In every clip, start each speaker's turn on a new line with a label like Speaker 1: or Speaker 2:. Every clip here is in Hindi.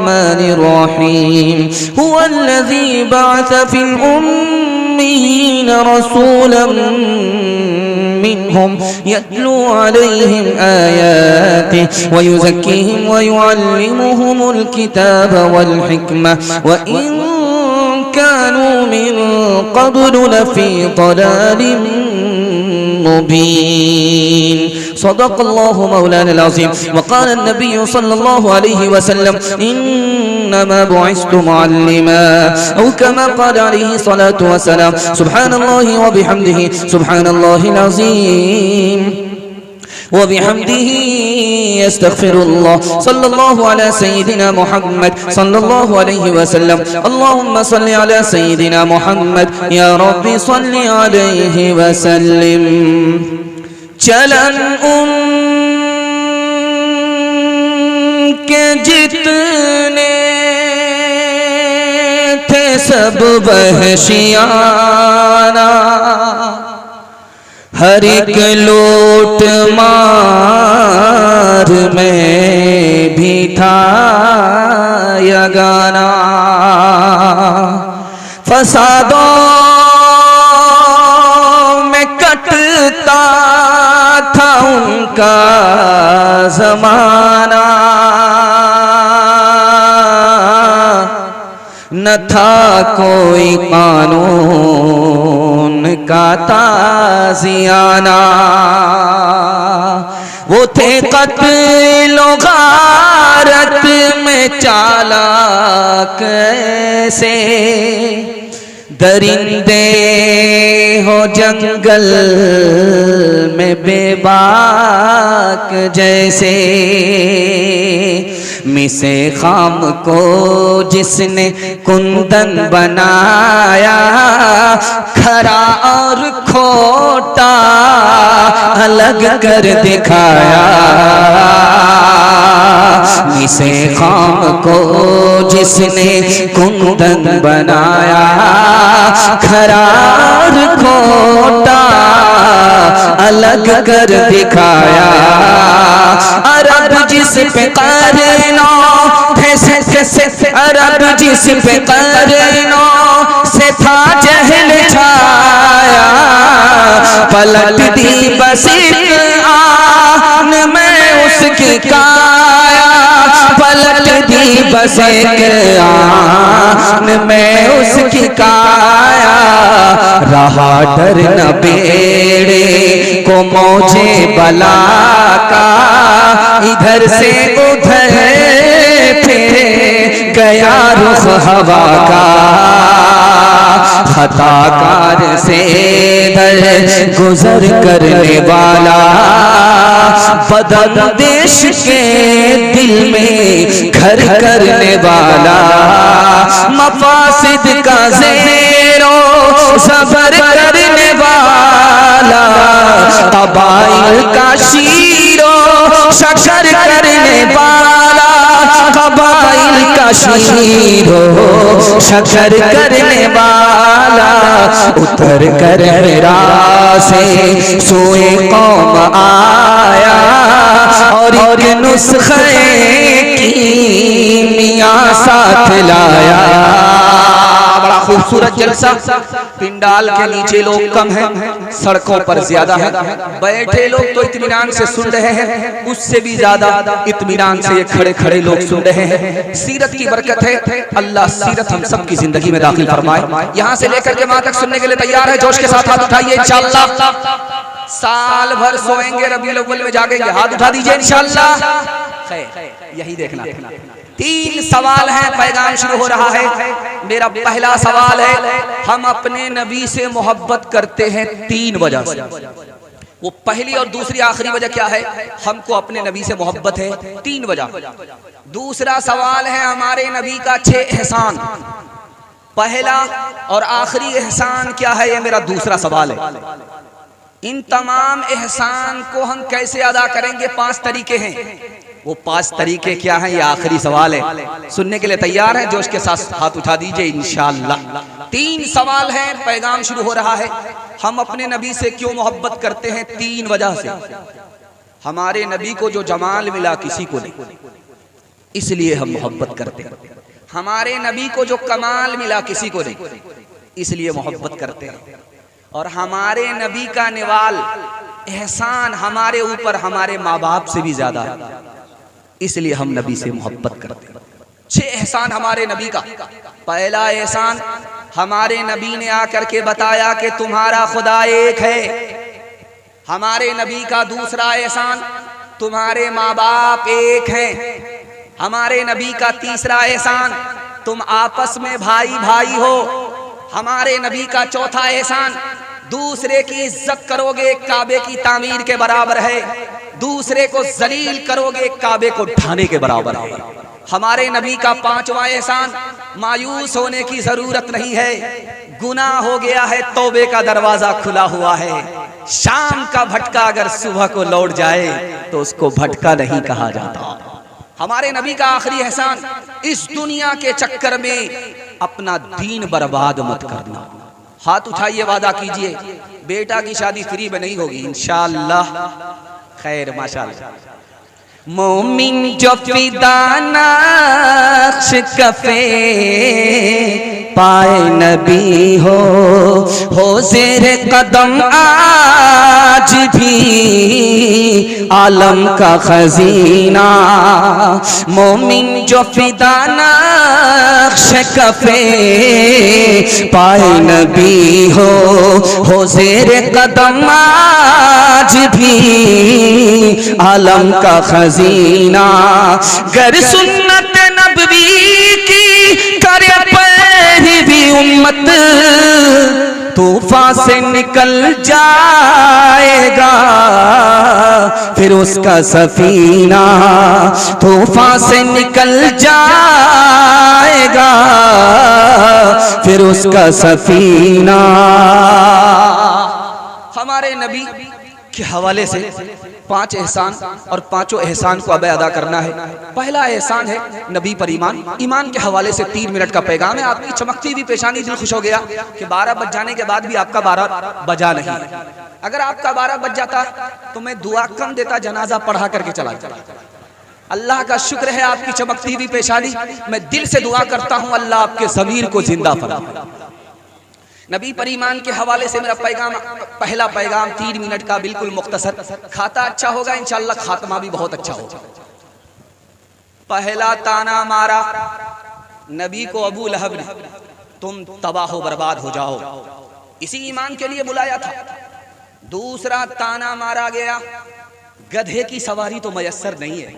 Speaker 1: अर्रहमानिर रहीम हुवल्लज़ी बअस फिल उम्मीयीन रसूलन मिनहुम यत्लू अलैहिम आयातिहि व युज़क्कीहिम व युअल्लिमुहुमुल किताब वल हिकमा व इन कानू मिन क़ब्लु लफ़ी ज़लालिम मुबीन। सदक़ल्लाहु मौलाना अज़ीम। वक़ाल नबी सल्लल्लाहु अलैहि वसल्लम इन्नमा बुइस्तु मुअल्लिमा औ कमा क़ाल अलैहि सलातु वस्सलाम। सुब्हानल्लाहि व बिहम्दिहि सुब्हानल्लाहिल अज़ीम व बिहम्दिहि अस्तग़फिरुल्लाह। सल्लल्लाहु अला सय्यिदिना मुहम्मद सल्लल्लाहु अलैहि वसल्लम। अल्लाहुम्मा सल्लि अला सय्यिदिना मुहम्मद या रब्बि सल्लि अलैहि वसल्लिम। चलन उनके जितने थे सब वहशियाना, हर एक लूट मार में भी था यगाना। फसादों में कटता था उनका ज़माना, न था कोई कानून का ताज़ियाना। वो थे क़त्ल व गारत में चालाक ऐसे, दरिंदे हो जंगल में बेबाक जैसे। मिसे खाम को जिसने कुंदन बनाया, खरा और खोटा अलग कर दिखाया। मिसे खाम को जिसने कुंदन बनाया, खरा और खोटा अलग कर दिखाया। अरब जिस पे क़रीनो थे से अरब जिस पे क़रीनो से था जहल छाया, पलट दी बस एक आन में उसकी काया। पलट दी बस एक आन में उसकी काया। रहा डर न बेड़े को मौजे बला का, इधर से उधर फिर गया रुख हवा का। खताकार से दर गुजर करने वाला, बदन देश के दिल में घर करने वाला। मफासिद का ज़ेरो ज़बर करने वाला, कबाइल का शीरो शकर करने वाला। कबाइल का शीरो शकर करने वाला, उतर कर रासे सोए कौम आया, और एक नुस्खे की मियां साथ लाया। बड़ा खूबसूरत जलसा। पिंडाल के नीचे लोग कम हैं, सड़कों पर ज्यादा हैं। बैठे लोग तो इत्मीनान से सुन रहे हैं, उससे भी ज्यादा इत्मीनान से ये खड़े खड़े लोग सुन रहे हैं। सीरत की बरकत है। अल्लाह सीरत हम सब की जिंदगी में दाखिल फरमाए। यहाँ से लेकर के वहां तक सुनने के लिए तैयार है? जोश के साथ हाथ उठाइए इंशाअल्लाह। साल भर सोएंगे, रबीउल अव्वल में जागेंगे, हाथ उठा दीजिए इंशाअल्लाह। यही देखना। 3 सवाल हैं, पैगाम शुरू हो रहा है। मेरा पहला सवाल है, हम अपने नबी से मोहब्बत करते हैं 3 वजह से। वो पहली और दूसरी आखिरी वजह क्या है? हमको अपने नबी से मोहब्बत है 3 वजह। दूसरा सवाल है, हमारे नबी का 6 एहसान। पहला और आखिरी एहसान क्या है? ये मेरा दूसरा सवाल है। इन तमाम एहसान को हम कैसे अदा करेंगे? 5 तरीके हैं। वो 5 तरीके क्या हैं? ये आखिरी सवाल है। सुनने के लिए तैयार हैं? जोश के साथ हाथ उठा दीजिए इंशाअल्लाह। 3 सवाल हैं, पैगाम शुरू हो रहा है। हम अपने नबी से क्यों मोहब्बत करते हैं? 3 वजह से। हमारे नबी को जो जमाल मिला किसी को नहीं। इसलिए हम मोहब्बत करते हैं। हमारे नबी को जो कमाल मिला किसी को नहीं, इसलिए मोहब्बत करते हैं। और हमारे नबी का निवाल एहसान हमारे ऊपर हमारे माँ बाप से भी ज्यादा है, इसलिए हम नबी से मोहब्बत करते हैं। 6 एहसान हमारे नबी का। पहला एहसान, हमारे नबी ने आकर के बताया कि तुम्हारा खुदा एक है। हमारे नबी का दूसरा एहसान, तुम्हारे माँ बाप एक हैं। हमारे नबी का तीसरा एहसान, तुम आपस में भाई भाई हो। हमारे नबी का चौथा एहसान, दूसरे की इज्जत करोगे काबे की तामीर के बराबर है, दूसरे को जलील करोगे काबे को ढाने के बराबर है। हमारे नबी का 5वां एहसान, मायूस होने की जरूरत नहीं है, गुनाह हो गया है, तौबे का दरवाजा खुला हुआ है। शाम का भटका अगर सुबह को लौट जाए तो उसको भटका नहीं कहा जाता। हमारे नबी का आखिरी एहसान, इस दुनिया के चक्कर में अपना दीन बर्बाद मत करना। हाथ उठाइए, वादा कीजिए, बेटा की शादी फ्री में नहीं होगी इंशाअल्लाह। खैर माशाअल्लाह। मोमिन जो फिदा नक्श कफे पाए नबी हो ज़ेरे कदम आज भी आलम का खजीना। मोमिन जो फिदा नक्श कफे पाए नबी हो ज़ेरे कदम आज भी आलम का खजीना। गर सुन्नत नबवी की करे भी उम्मत, तूफान से निकल जाएगा फिर उसका सफीना। तूफान से निकल जाएगा फिर उसका सफीना। हमारे नबी के हवाले से 5 एहसान और 5 एहसान को अब अदा करना है। पहला एहसान है नबी पर ईमान। ईमान के हवाले से 3 मिनट का पैगाम है। आपकी चमकती हुई पेशानी, दिल खुश हो गया कि 12 बज जाने के बाद भी आपका 12 बजा नहीं। अगर आपका 12 बज जाता तो मैं दुआ कम देता, जनाजा पढ़ा करके चला जाता। अल्लाह का शुक्र है आपकी चमकती हुई पेशानी। मैं दिल से दुआ करता हूँ अल्लाह आपके ज़मीर को जिंदा फरमाए। नबी पर ईमान के हवाले से मेरा पैगाम, पहला पैगाम 3 मिनट का, बिल्कुल मुख्तसर। खाता अच्छा होगा इंशाअल्लाह, खात्मा भी बहुत अच्छा होगा। पहला ताना मारा नबी को अबू लहब ने, तुम तबाह बर्बाद हो जाओ, इसी ईमान के लिए बुलाया था। दूसरा ताना मारा गया, गधे की सवारी तो मयस्सर नहीं है,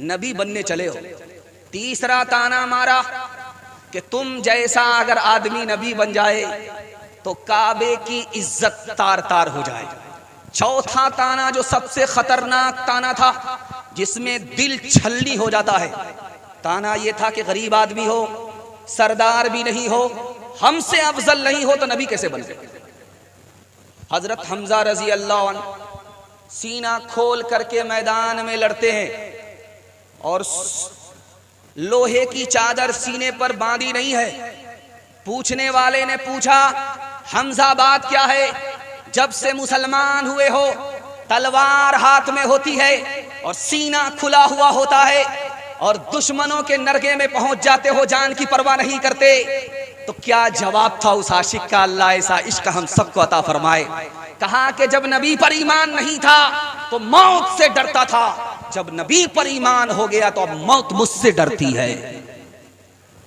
Speaker 1: नबी बनने चले हो। तीसरा ताना मारा कि तुम जैसा अगर आदमी नबी बन जाए तो काबे की इज्जत तार तार हो जाए। चौथा ताना जो सबसे खतरनाक ताना था, जिसमें दिल छल्ली हो जाता है, ताना ये था कि गरीब आदमी हो, सरदार भी नहीं हो, हमसे अफजल नहीं हो तो नबी कैसे बन गए। हजरत हमजा रजी अल्लाह अन्हु सीना खोल करके मैदान में लड़ते हैं और लोहे की चादर सीने पर बांधी नहीं है। पूछने वाले ने पूछा, हमजा बात क्या है? जब से मुसलमान हुए हो तलवार हाथ में होती है और सीना खुला हुआ होता है और दुश्मनों के नरगे में पहुंच जाते हो, जान की परवाह नहीं करते। तो क्या जवाब था उस आशिक का? अल्लाह ऐसा इश्क हम सबको अता फरमाए। कहा कि जब नबी पर ईमान नहीं था तो मौत से डरता था, जब नबी पर ईमान हो गया तो अब मौत मुझसे डरती है।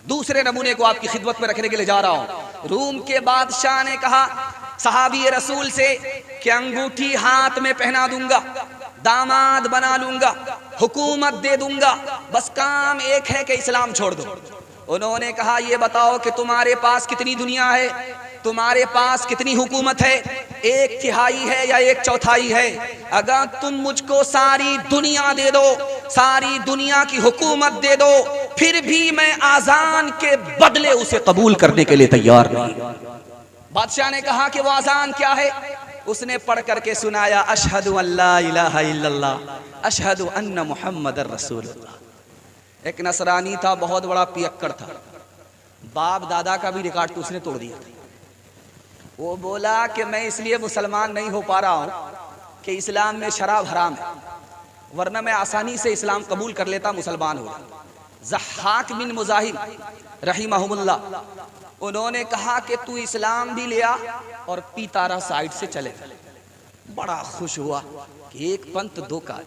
Speaker 1: दूसरे नमूने को आपकी खिदमत में रखने के लिए जा रहा हूं। रूम के बादशाह ने कहा सहाबी रसूल से कि अंगूठी हाथ में पहना दूंगा, दामाद बना लूंगा, हुकूमत दे दूंगा, बस काम एक है कि इस्लाम छोड़ दो। उन्होंने कहा ये बताओ कि तुम्हारे पास कितनी दुनिया है, तुम्हारे पास कितनी हुकूमत है, 1/3 है या 1/4 है? अगर तुम मुझको सारी दुनिया दे दो, सारी दुनिया की हुकूमत दे दो, फिर भी मैं आजान के बदले उसे कबूल करने के लिए तैयार नहीं। बादशाह ने कहा कि वो आजान क्या है? उसने पढ़ करके सुनाया, अशहदु अल्ला इलाहा इल्लल्लाह, अशहदु अन्ना मुहम्मदर रसूलुल्लाह। एक नसरानी था, बहुत बड़ा पियक्कड़ था, बाप दादा का भी रिकॉर्ड तो उसने तोड़ दिया था। वो बोला कि मैं इसलिए मुसलमान नहीं हो पा रहा हूं कि इस्लाम में शराब हराम है, वरना मैं आसानी से इस्लाम कबूल कर लेता, मुसलमान हो। ज़हाक बिन मुज़ाहिम रहिमहुल्लाह, उन्होंने कहा कि तू इस्लाम भी ले आ और पीतारा साइड से चले। बड़ा खुश हुआ कि एक पंथ दो काज।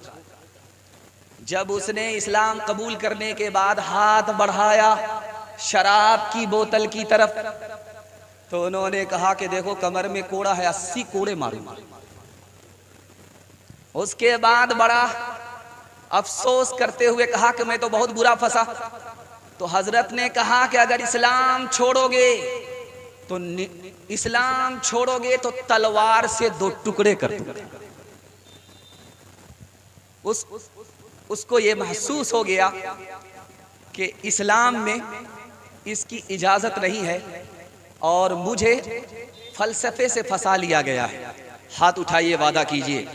Speaker 1: जब उसने इस्लाम कबूल करने के बाद हाथ बढ़ाया शराब की बोतल की तरफ, तो उन्होंने कहा कि देखो कमर में कोड़ा है, 80 कोड़े मारूंगा। उसके बाद बड़ा अफसोस करते हुए कहा कि मैं तो बहुत बुरा फंसा। तो हजरत ने कहा कि अगर इस्लाम छोड़ोगे तो इस्लाम छोड़ोगे तो तलवार से 2 टुकड़े कर दूंगा। उसको ये महसूस हो गया कि इस्लाम में इसकी इजाजत नहीं है और मुझे फलसफे से फंसा लिया गया है। हाथ उठाइए, वादा कीजिए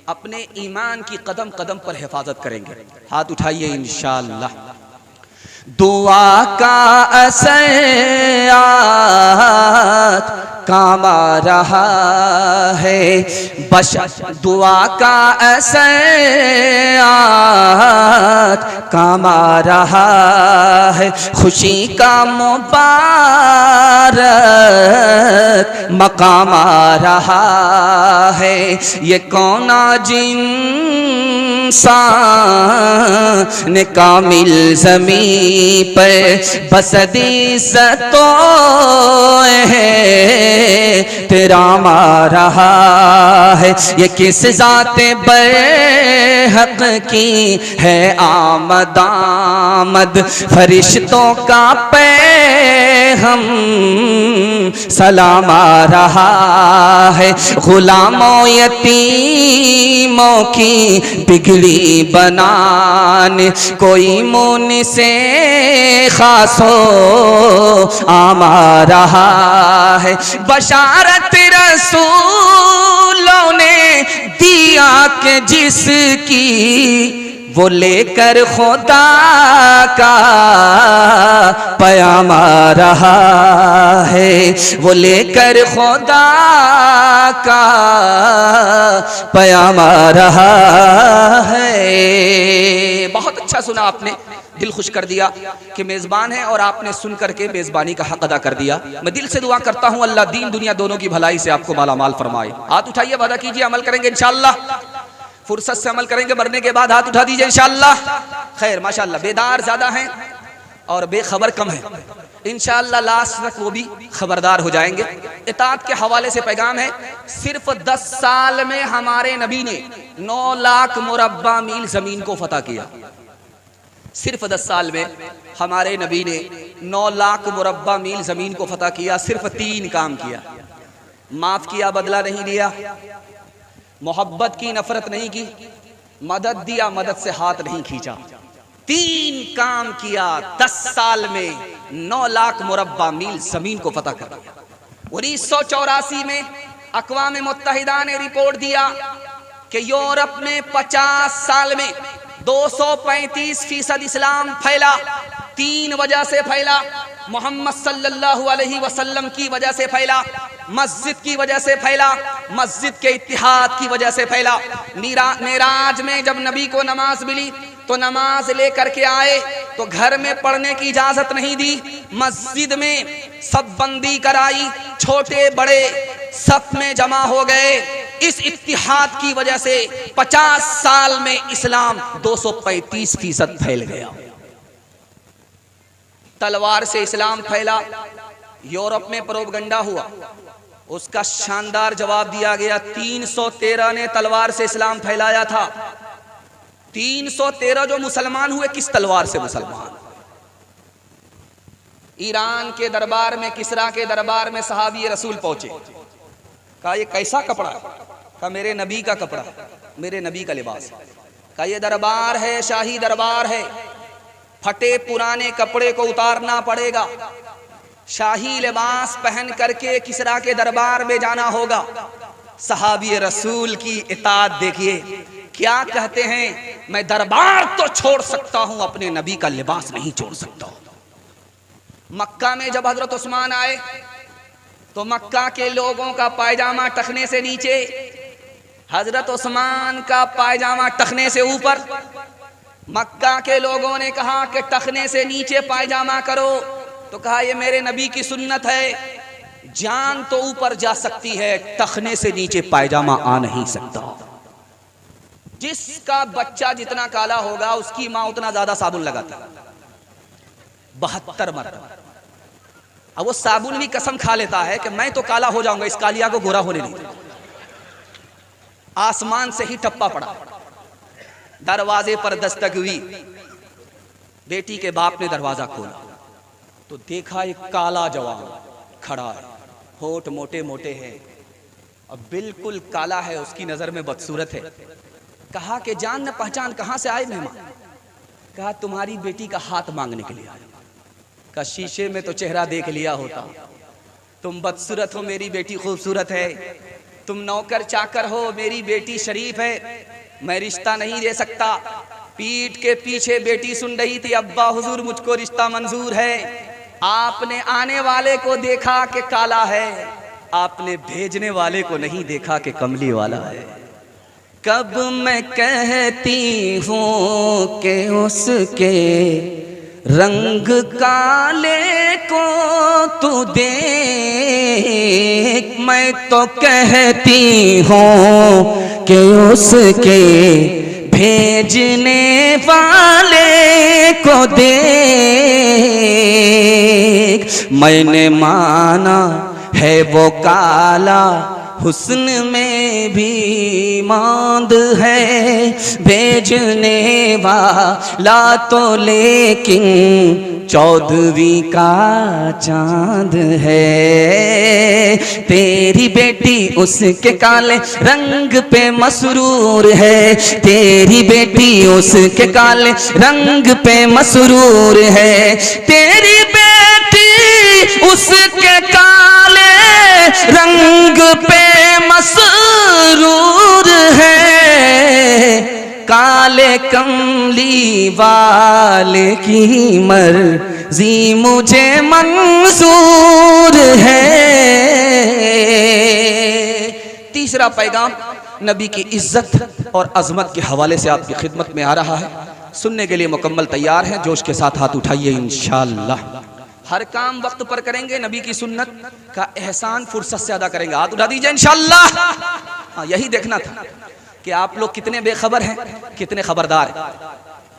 Speaker 1: अपने ईमान की कदम कदम पर हिफाजत करेंगे। हाथ उठाइए इंशाअल्लाह। दुआ का असयात काम आ रहा है, बश दुआ का असयात काम आ रहा है, खुशी का मुबारक मकाम आ रहा है। ये कौन इंसान कामिल ज़मीं पर बसदी सतो है तेरा मा रहा है। ये किस ज़ाते बरहक की है आमद आमद, फरिश्तों का पैगम सलाम आ रहा है। गुलामों यतीमों की बिगड़ी बनाने कोई मुन से खासो आमा रहा है। बशारत रसूलों ने दिया कि जिसकी वो लेकर खुदा का पैगाम आ रहा है, वो लेकर खुदा का पैगाम आ रहा है। बहुत अच्छा सुना आपने, दिल खुश कर दिया कि मेज़बान है और आपने सुन करके मेज़बानी का हक अदा कर दिया। मैं दिल से दुआ करता हूँ अल्लाह दीन दुनिया दोनों की भलाई से आपको मालामाल फरमाए। हाथ उठाइए, वादा कीजिए अमल करेंगे इंशाअल्लाह। फुर्सत से अमल करेंगे, मरने के बाद हाथ उठा दीजिए इंशाअल्लाह। खैर माशाअल्लाह, बेदार ज़्यादा हैं और बेखबर कम है। इंशाअल्लाह लास्ट तक वो भी खबरदार हो जाएंगे। इताअत के हवाले से पैगाम है, सिर्फ 10 साल में हमारे नबी ने 9 लाख मुरब्बा मील ज़मीन को फतह किया। सिर्फ 10 साल में हमारे नबी ने 9 लाख मुरब्बा मील ज़मीन को फतह किया। सिर्फ 3 काम किया, माफ़ किया, बदला नहीं लिया, मोहब्बत की, नफरत नहीं की, मदद दिया, मदद से हाथ नहीं खींचा। 3 काम किया 10 साल में, 9 लाख मुरब्बा मील जमीन को फतह कर दिया। 1984 में अक़वाम मुत्तहिदा ने रिपोर्ट दिया कि यूरोप में 50 साल में 235% इस्लाम फैला। 3 वजह से फैला, मोहम्मद सल्लल्लाहु अलैहि वसल्लम की वजह से फैला, मस्जिद की वजह से फैला, मस्जिद के इत्तिहाद की वजह से फैला। मेराज में जब नबी को नमाज मिली तो नमाज लेकर के आए तो घर में पढ़ने की इजाजत नहीं दी, मस्जिद में सब बंदी कराई, छोटे बड़े सफ में जमा हो गए। इस इत्तिहाद की वजह से 50 साल में इस्लाम 235% फैल गया। तलवार से इस्लाम फैला, यूरोप में प्रोपगंडा हुआ, उसका शानदार जवाब दिया गया। 313 ने तलवार से इस्लाम फैलाया था। 313 जो मुसलमान हुए, किस तलवार से मुसलमान? ईरान के दरबार में, किसरा के दरबार में सहाबी रसूल पहुंचे, कहा ये कैसा कपड़ा? कहा मेरे नबी का कपड़ा, मेरे नबी का लिबास। कहा ये दरबार है, शाही दरबार है, फटे पुराने कपड़े को उतारना पड़ेगा, शाही लिबास पहन करके किसरा के दरबार में जाना होगा। सहाबी रसूल की इताअत देखिए, क्या कहते हैं, मैं दरबार तो छोड़ सकता हूं, अपने नबी का लिबास नहीं छोड़ सकता। मक्का में जब हजरत उस्मान आए तो मक्का के लोगों का पायजामा टखने से नीचे, हजरत उस्मान का पायजामा टखने से ऊपर। मक्का के लोगों ने कहा कि टखने से नीचे पायजामा करो, तो कहा ये मेरे नबी की सुन्नत है। जान तो ऊपर जा सकती है, टखने से नीचे पायजामा आ नहीं सकता। जिसका बच्चा जितना काला होगा उसकी मां उतना ज्यादा साबुन लगाती, 72 मरतबा। अब वो साबुन भी कसम खा लेता है कि मैं तो काला हो जाऊंगा, इस कालिया को गोरा होने नहीं दूंगा। आसमान से ही टप्पा पड़ा, दरवाजे पर दस्तक हुई, बेटी के बाप ने दरवाजा खोला तो देखा एक काला जवान खड़ा है, होठ मोटे मोटे हैं, अब बिल्कुल काला है, उसकी नजर में बदसूरत है। कहा कि जान न पहचान कहां से आए मेहमान? कहा तुम्हारी बेटी का हाथ मांगने के लिए आए। कहा शीशे में तो चेहरा देख लिया होता, तुम बदसूरत हो, मेरी बेटी खूबसूरत है। तुम नौकर चाकर हो, मेरी बेटी शरीफ है, मैं रिश्ता नहीं दे सकता। पीठ के पीछे बेटी सुन रही थी, अब्बा हुजूर मुझको रिश्ता मंजूर है। आपने आने वाले को देखा कि काला है, आपने भेजने वाले को नहीं देखा कि कमली वाला है। कब मैं कहती हूँ कि उसके रंग काले को तू देख, मैं तो कहती हूँ कि उसके भेजने वाले को देख। मैंने माना है वो काला, हुस्न में भी मांद है, भेजने वाला तो लेकिन 14वीं का चांद है। तेरी बेटी उसके काले रंग पे मसरूर है, तेरी बेटी उसके काले रंग पे मसरूर है। तेरी बेटी उसके काले रंग पे मसरूर है, काले कमली वाले की मर्जी मुझे मंजूर है। तीसरा पैगाम नबी की इज्जत और अजमत के हवाले से आपकी खिदमत में आ रहा है, सुनने के लिए मुकम्मल तैयार हैं? जोश के साथ हाथ उठाइए। इंशाअल्लाह हर काम वक्त पर करेंगे, नबी की सुन्नत का एहसान फुर्सत से अदा करेंगे। हाथ उठा दीजिए इंशाअल्लाह। हाँ, यही देखना था कि आप लोग कितने बेखबर हैं, कितने खबरदार हैं।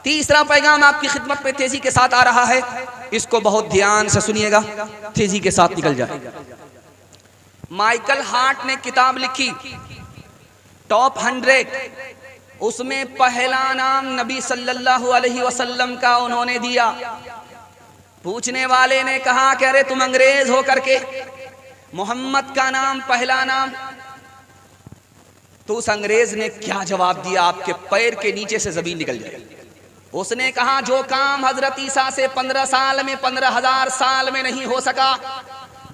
Speaker 1: तीसरा पैगाम आपकी खिदमत में तेजी के साथ आ रहा है, इसको बहुत ध्यान से सुनिएगा, तेजी के साथ निकल जाए। माइकल हार्ट ने किताब लिखी टॉप 100, उसमें पहला नाम नबी सल्लल्लाहु अलैहि वसल्लम का उन्होंने दिया। पूछने वाले ने कहा कि अरे तुम अंग्रेज हो करके मोहम्मद का नाम पहला नाम, तो उस अंग्रेज ने क्या जवाब दिया? आपके पैर के नीचे से जमीन निकल जाए। उसने कहा जो काम हजरत ईसा से 15 साल में 15,000 साल में नहीं हो सका,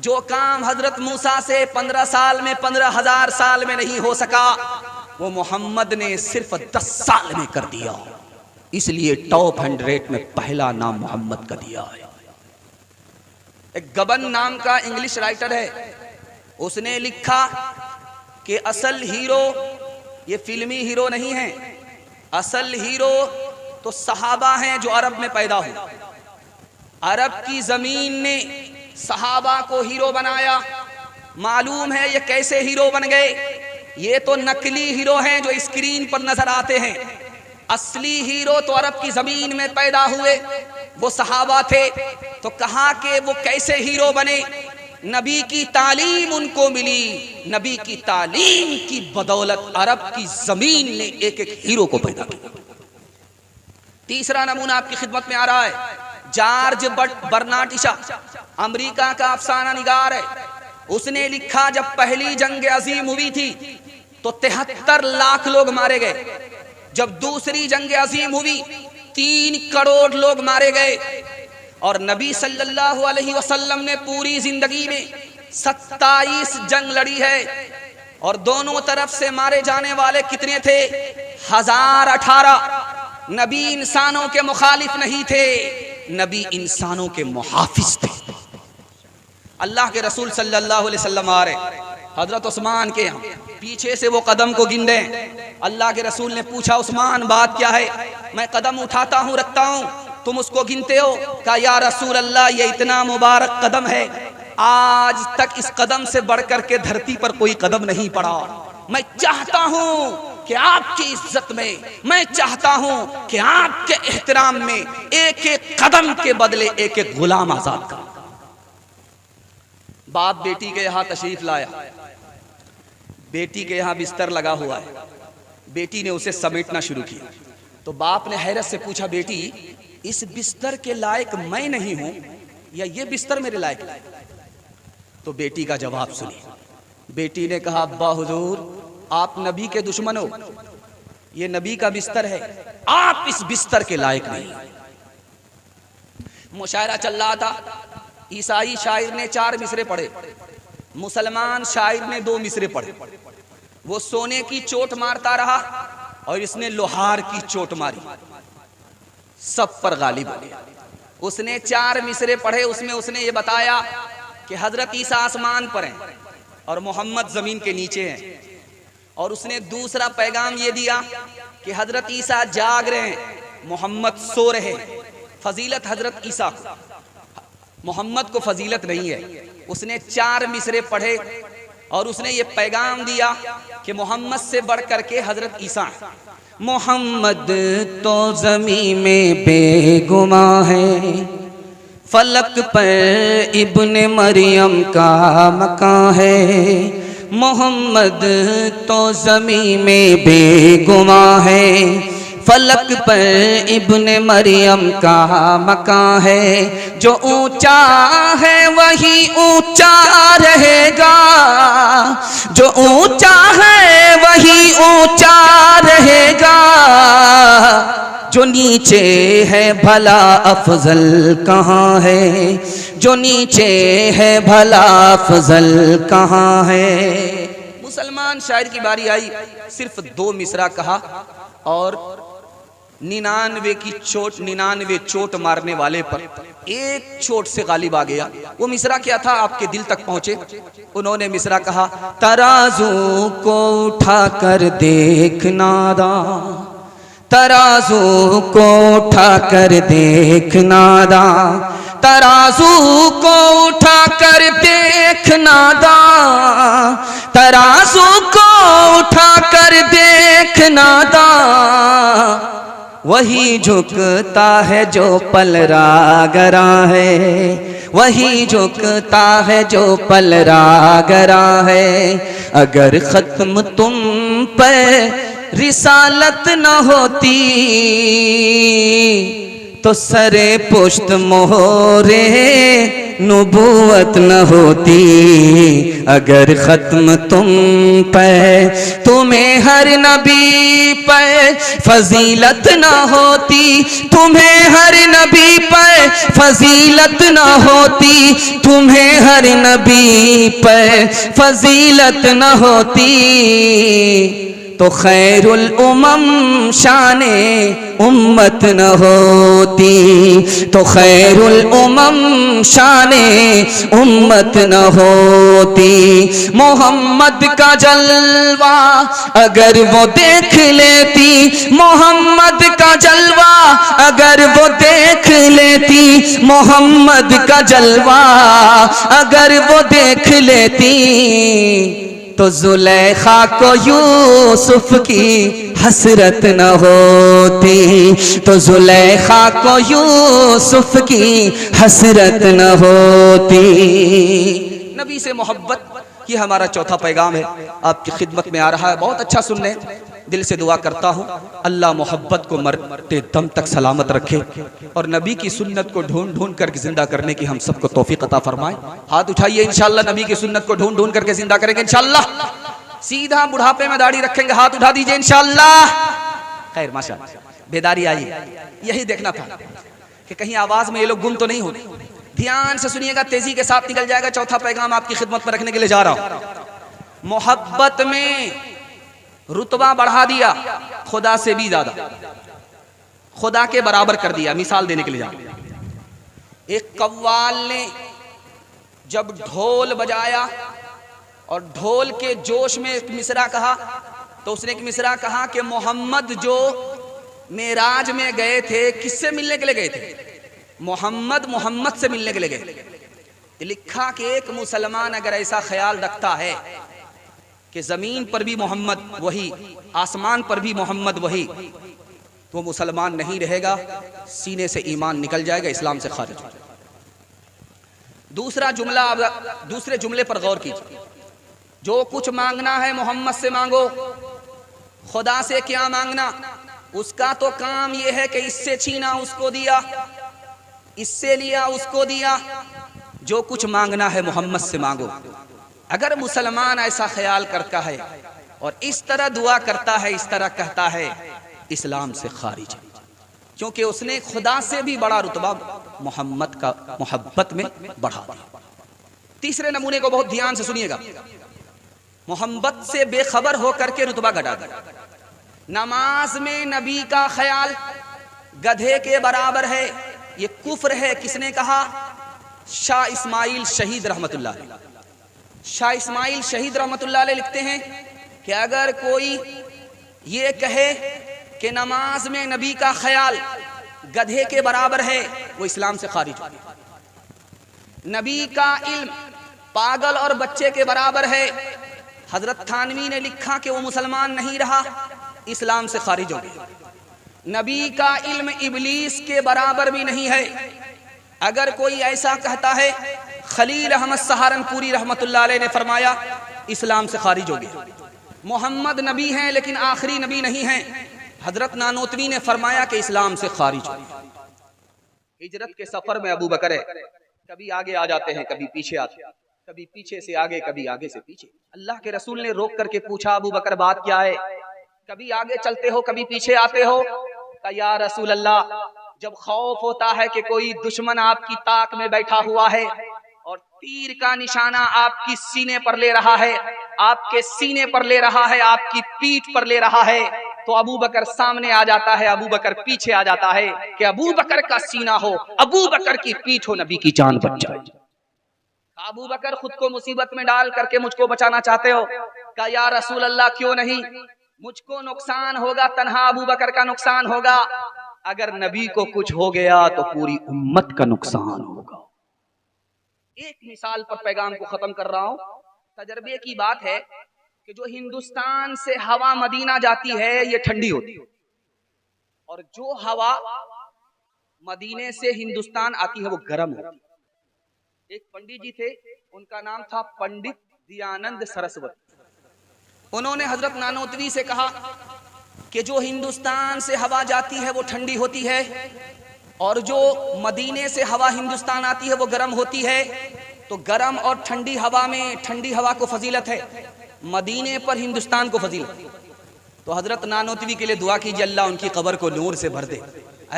Speaker 1: जो काम हजरत मूसा से 15 साल में 15,000 साल में नहीं हो सका, वो मोहम्मद ने सिर्फ 10 साल में कर दिया। इसलिए टॉप 100 में पहला नाम मोहम्मद का दिया है। एक गबन नाम का इंग्लिश राइटर है, उसने लिखा कि असल हीरो ये फिल्मी हीरो नहीं है, असल हीरो तो सहाबा हैं जो अरब में पैदा हुए। अरब की जमीन ने सहाबा को हीरो बनाया। मालूम है ये कैसे हीरो बन गए? ये तो नकली हीरो हैं जो स्क्रीन पर नजर आते हैं। असली हीरो तो अरब की जमीन में पैदा हुए, वो सहाबा थे। तो कहा कि वो कैसे हीरो बने? नबी की तालीम उनको मिली, नबी की तालीम की बदौलत अरब की जमीन ने एक एक हीरो को पैदा किया। तीसरा नमूना आपकी खिदमत में आ रहा है, जॉर्ज बर्नार्ड शॉ, अमेरिका का अफसाना निगार है। उसने लिखा जब पहली जंग अजीम हुई थी तो 73 लाख लोग मारे गए। जब दूसरी जंग अजीम हुई 3 करोड़ लोग मारे गए। और नबी सल्लल्लाहु अलैहि वसल्लम ने पूरी जिंदगी में 27 जंग लड़ी है। और दोनों तरफ से मारे जाने वाले कितने थे? 1018। नबी इंसानों के मुखालिफ नहीं थे, नबी इंसानों के मुहाफिज थे। अल्लाह के रसूल सल्लल्लाहु अलैहि वसल्लम आ रहे, हजरत उस्मान के यहाँ पीछे से वो कदम को गिन रहे, अल्लाह के रसूल ने पूछा, उस्मान बात क्या है? मैं कदम उठाता हूँ रखता हूँ, तुम उसको गिनते हो? कहा या रसूल अल्लाह, ये इतना मुबारक कदम है, आज तक इस कदम से बढ़कर के धरती पर कोई कदम नहीं पड़ा। मैं चाहता हूं कि आपकी इज्जत में, मैं चाहता हूं कि आपके एहतराम में एक एक कदम के बदले एक एक गुलाम आजाद कर। बाप बेटी के यहां तशरीफ लाया, बेटी के यहां बिस्तर लगा हुआ है, बेटी ने उसे समेटना शुरू किया। तो बाप ने हैरत से पूछा, बेटी इस बिस्तर के लायक मैं नहीं हूं या ये बिस्तर मेरे लायक? तो बेटी का जवाब सुनिए। बेटी ने कहा, अब्बा हुजूर आप नबी के दुश्मन हो, ये नबी का बिस्तर है, आप इस बिस्तर के लायक नहीं। मुशायरा चल रहा था, ईसाई शायर ने 4 मिसरे पढ़े, मुसलमान शायर ने 2 मिसरे पढ़े। वो सोने की चोट मारता रहा और इसने लोहार की चोट मारी, सब पर गालिब हो गया। उसने 4 मिसरे पढ़े, उसमें उसने ये बताया कि हजरत ईसा आसमान पर हैं और मोहम्मद जमीन के नीचे हैं, और उसने दूसरा पैगाम ये दिया कि हजरत ईसा जाग रहे हैं, मोहम्मद सो रहे हैं। फजीलत हजरत ईसा को, मोहम्मद को फजीलत नहीं है। उसने 4 मिसरे पढ़े और उसने ये पैगाम दिया कि मोहम्मद से बढ़ करके हजरत ईसा है। मोहम्मद तो ज़मीं में बेगुमा है, फलक पर इब्ने मरियम का मकान है। मोहम्मद तो ज़मीं में बेगुमा है, फलक पर इब्ने मरियम का मकान है। जो ऊंचा है वही ऊंचा रहेगा, जो ऊंचा है वही ऊंचा रहेगा, जो नीचे है भला अफजल कहाँ है, जो नीचे है भला अफजल कहाँ है। मुसलमान शायर की बारी आई, सिर्फ 2 मिसरा कहा और 99 चोट मारने वाले पर एक चोट से गालिब आ गया। वो मिसरा क्या था, आपके दिल तक पहुंचे। उन्होंने मिसरा कहा, तराजू को उठा कर देखना दा, तराजू को उठा कर देखना दा, तराजू को उठा कर देखना दा, तराजू को उठा कर देखना दा। वही झुकता है जो पलरा गरा है, वही झुकता है जो पलरा गरा है। अगर खत्म तुम पर रिसालत न होती तो सरे पुश्त मोहरे नुबुवत न होती। अगर खत्म तुम पे तुम्हें हर नबी पे फजीलत न होती, तुम्हें हर नबी पे फजीलत न होती, तुम्हें हर नबी पे फजीलत न होती, तो खैरुल उमम शाने उम्मत न होती, तो खैरुल उमम शाने उम्मत न होती। मोहम्मद का जलवा अगर वो देख लेती, मोहम्मद का जलवा अगर वो देख लेती, मोहम्मद का जलवा अगर वो देख लेती, तो जुलेखा को यूसुफ की हसरत न होती, तो जुलेखा को यूसुफ की हसरत न होती। नबी से मोहब्बत, ये हमारा चौथा पैगाम है, आपकी खिदमत में आ रहा है। बहुत अच्छा सुन लें, दिल से दुआ करता हूँ अल्लाह मोहब्बत को मरते दम तक सलामत रखे और नबी की सुन्नत को ढूंढ ढूंढ करके जिंदा करने की हम सबको तौफीक अता फरमाए। हाथ उठाइए, इंशाअल्लाह नबी की सुन्नत को ढूंढ ढूंढ करके जिंदा करेंगे इंशाअल्लाह। सीधा बुढ़ापे में दाढ़ी रखेंगे, हाथ उठा दीजिए इंशाअल्लाह। खैर माशाअल्लाह, बेदारी आई, यही देखना था कि कहीं आवाज में ये लोग गुम तो नहीं होते। ध्यान से सुनिएगा, तेजी के साथ निकल जाएगा। चौथा पैगाम आपकी खिदमत में रखने के लिए जा रहा हूं। मोहब्बत में रुतबा बढ़ा दिया, खुदा से भी ज्यादा, खुदा के बराबर कर दिया। मिसाल देने के लिए जा रहा हूं। एक कव्वाल ने जब ढोल बजाया और ढोल के जोश में एक मिसरा कहा तो उसने एक मिसरा कहा कि मोहम्मद जो मेराज में गए थे, किससे मिलने के लिए गए थे? मोहम्मद से मिलने के लिए गए। लिखा कि एक मुसलमान अगर ऐसा ख्याल रखता है कि जमीन पर भी मोहम्मद वही, आसमान पर भी मोहम्मद वही, तो वो मुसलमान नहीं रहेगा, सीने से ईमान निकल जाएगा, इस्लाम से खारिज हो जाएगा। दूसरा जुमला, दूसरे जुमले पर गौर कीजिए। जो कुछ मांगना है मोहम्मद से मांगो। खुदा से क्या मांगना? उसका तो काम यह है कि इससे छीना उसको दिया, इससे लिया उसको दिया। जो कुछ मांगना है मोहम्मद से मांगो। अगर मुसलमान ऐसा ख्याल करता है और इस तरह दुआ करता है, इस तरह कहता है, इस्लाम से खारिज है, क्योंकि उसने खुदा से भी बड़ा रुतबा मोहम्मद का मोहब्बत में बढ़ा दिया। तीसरे नमूने को बहुत ध्यान से सुनिएगा। मोहब्बत से बेखबर होकर के रुतबा घटा दिया। नमाज में नबी का ख्याल गधे के बराबर है, ये कुफ्र है। किसने कहा? शाह इस्माइल शहीद रहमतुल्लाह अलैह। शाह इस्माइल शहीद रहमतुल्लाह अलैह लिखते हैं कि अगर कोई ये कहे कि नमाज में नबी का ख्याल गधे के बराबर है, वो इस्लाम से खारिज हो गया। नबी का इल्म पागल और बच्चे के बराबर है, हजरत थानवी ने लिखा कि वो मुसलमान नहीं रहा, इस्लाम से खारिज हो गया। नबी का इल्म इबलीस के बराबर भी नहीं है। अगर कोई ऐसा कहता है, खलील अहमद सहारनपुरी रहमतुल्लाह अलैह ने फरमाया, इस्लाम से खारिज हो गया। मोहम्मद नबी हैं लेकिन आखिरी नबी नहीं हैं, हजरत नानोतवी ने फरमाया कि इस्लाम से खारिज हो गया। हिजरत के सफर में अबू बकर है, कभी आगे आ जाते हैं, कभी पीछे आते हैं, कभी पीछे से आगे, कभी आगे से पीछे। अल्लाह के रसूल ने रोक करके पूछा, अबू बकर बात क्या है? कभी आगे चलते हो, कभी पीछे आते हो। कहा या रसूल अल्लाह, जब खौफ होता है कि कोई दुश्मन आपकी ताक में बैठा हुआ है और तीर का निशाना आपकी सीने पर ले रहा है, आपके सीने पर ले रहा है, आपकी पीठ पर ले रहा है, तो अबू बकर सामने आ जाता है, अबू बकर पीछे आ जाता है कि अबू बकर का सीना हो, अबू बकर की पीठ हो, नबी की जान बच जाए। अबू बकर खुद को मुसीबत में डाल करके मुझको बचाना चाहते हो? कहा या रसूल अल्लाह, क्यों नहीं, मुझको नुकसान होगा, तन्हा अबू बकर का नुकसान होगा, अगर नबी को कुछ हो गया तो पूरी उम्मत का नुकसान होगा। एक मिसाल पर पैगाम को खत्म कर रहा हूं। तजर्बे की बात है कि जो हिंदुस्तान से हवा मदीना जाती है, ये ठंडी होती है, और जो हवा मदीने से हिंदुस्तान आती है वो गर्म होती है। एक पंडित जी थे, उनका नाम था पंडित दयानंद सरस्वती। उन्होंने हजरत नानोतवी से कहा कि जो हिंदुस्तान से हवा जाती है वो ठंडी होती है, और जो मदीने से हवा हिंदुस्तान आती है वो गर्म होती है। तो गर्म और ठंडी हवा में ठंडी हवा को फजीलत है, मदीने पर हिंदुस्तान को फजीलत। तो हजरत नानोतवी के लिए दुआ कीजिए, अल्लाह उनकी कब्र को नूर से भर दे।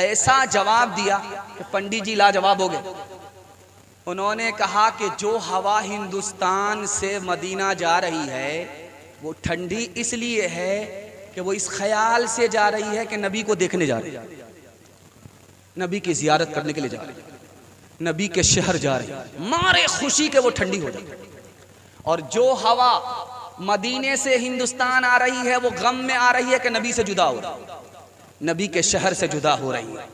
Speaker 1: ऐसा जवाब दिया कि पंडित जी लाजवाब हो गए। उन्होंने कहा कि जो हवा हिंदुस्तान से मदीना जा रही है वो ठंडी इसलिए है कि वो इस ख्याल से जा रही है कि नबी को देखने जा रही है, नबी की जियारत करने के लिए जा रही है, नबी के शहर जा रही है, मारे खुशी के वो ठंडी हो जाती है। और जो हवा मदीने से हिंदुस्तान आ रही है वो गम में आ रही है कि नबी से जुदा हो रही है, नबी के शहर से जुदा हो रही है,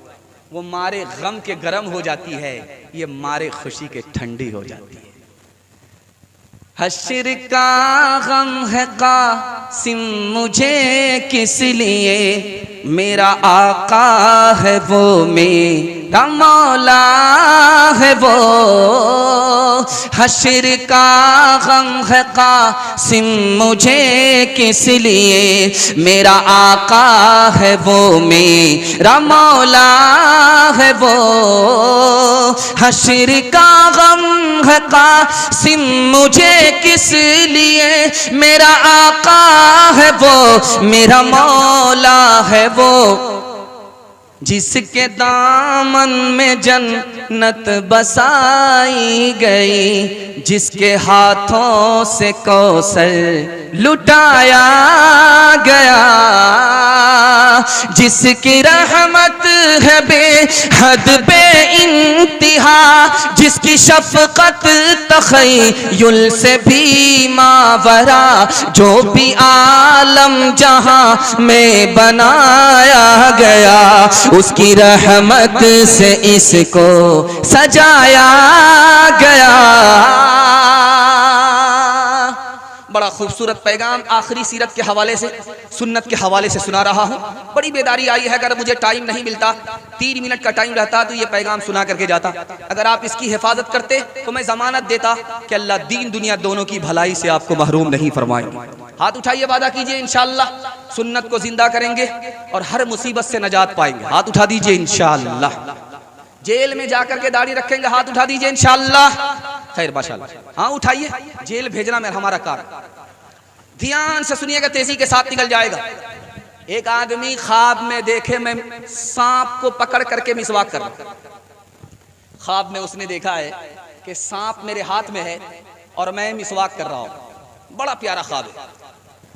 Speaker 1: वो मारे गम के गर्म हो जाती है, ये मारे खुशी के ठंडी हो जाती है। हश्र का गम है कासिम मुझे किस लिए, मेरा आका है वो मेरा मौला है वो। हश्र का गम है कासिम मुझे किस लिए, मेरा आका है वो मेरा मौला है वो। हश्र का गम है कासिम मुझे किस लिए, मेरा आका है वो मेरा मौला है वो। जिसके दामन में जन्नत बसाई गई, जिसके हाथों से कौसर लुटाया गया, जिसकी रहमत है बेहद बेइंतिहा, जिसकी शफकत तखय्युल से भी मावरा, जो भी आलम जहां में बनाया गया, उसकी रहमत से इसको सजाया गया। बड़ा खूबसूरत पैगाम आखिरी सीरत के हवाले से, सुन्नत के हवाले से सुना रहा हूँ। बड़ी बेदारी आई है, अगर मुझे टाइम नहीं मिलता, 3 मिनट का टाइम रहता तो ये पैगाम सुना करके जाता। अगर आप इसकी हिफाजत करते तो मैं जमानत देता कि अल्लाह दीन दुनिया दोनों की भलाई से आपको महरूम नहीं फरमाएंगे। हाथ उठाइए, वादा कीजिए इंशाअल्लाह सुन्नत को जिंदा करेंगे और हर मुसीबत से नजात पाएंगे। हाथ उठा दीजिए इंशाअल्लाह। जेल में जाकर के दाढ़ी रखेंगे, हाथ उठा दीजिए इंशाअल्लाह। खैर माशाअल्लाह, हाँ उठाइए, जेल भेजना में हमारा काम। ध्यान से सुनिएगा, तेजी के साथ निकल जाएगा। एक आदमी ख्वाब में देखे मैं सांप को पकड़ करके मिसवाक कर रहा। ख्वाब में उसने देखा है कि सांप मेरे हाथ में है और मैं मिसवाक कर रहा हूं। बड़ा प्यारा ख्वाब है।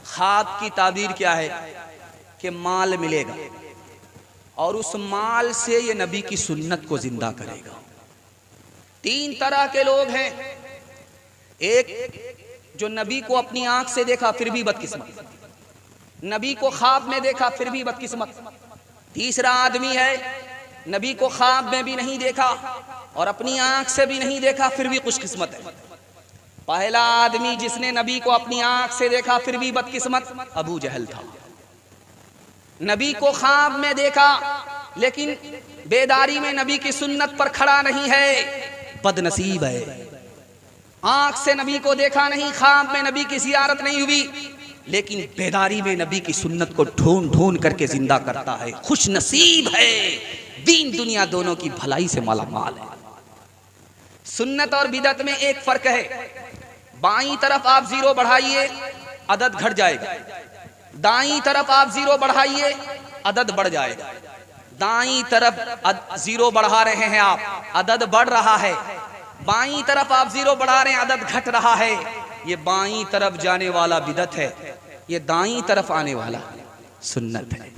Speaker 1: ख्वाब की ताबीर क्या है कि माल मिलेगा और उस माल से ये नबी की सुन्नत को जिंदा करेगा। 3 तरह के लोग हैं। एक जो नबी को अपनी आंख से देखा फिर भी बदकिस्मत, नबी को ख्वाब में देखा फिर भी बदकिस्मत। तीसरा आदमी है नबी को ख्वाब में भी नहीं देखा और अपनी आंख से भी नहीं देखा फिर भी खुशकिस्मत है। पहला आदमी जिसने नबी को अपनी आंख से देखा फिर भी बदकिस्मत, अबू जहल था। नबी को ख्वाब में देखा लेकिन बेदारी में नबी की सुन्नत पर खड़ा नहीं है, बदनसीब है। आंख से नबी को देखा नहीं, ख्वाब में नबी की जियारत नहीं हुई, लेकिन बेदारी में नबी की सुन्नत को ढूंढ ढूंढ करके जिंदा करता है, खुश नसीब है, दीन दुनिया दोनों की भलाई से माला माल है। सुन्नत और बिदअत में एक फर्क है। बाईं तरफ आप 0 बढ़ाइए, अदद घट जाएगा। दाईं तरफ आप 0 बढ़ाइए, अदद बढ़ जाएगा। दाईं तरफ 0 बढ़ा रहे हैं आप, अदद बढ़ रहा है। बाईं तरफ आप 0 बढ़ा रहे हैं, अदद घट रहा है। ये बाईं तरफ जाने वाला बिदअत है, ये दाईं तरफ आने वाला सुन्नत है।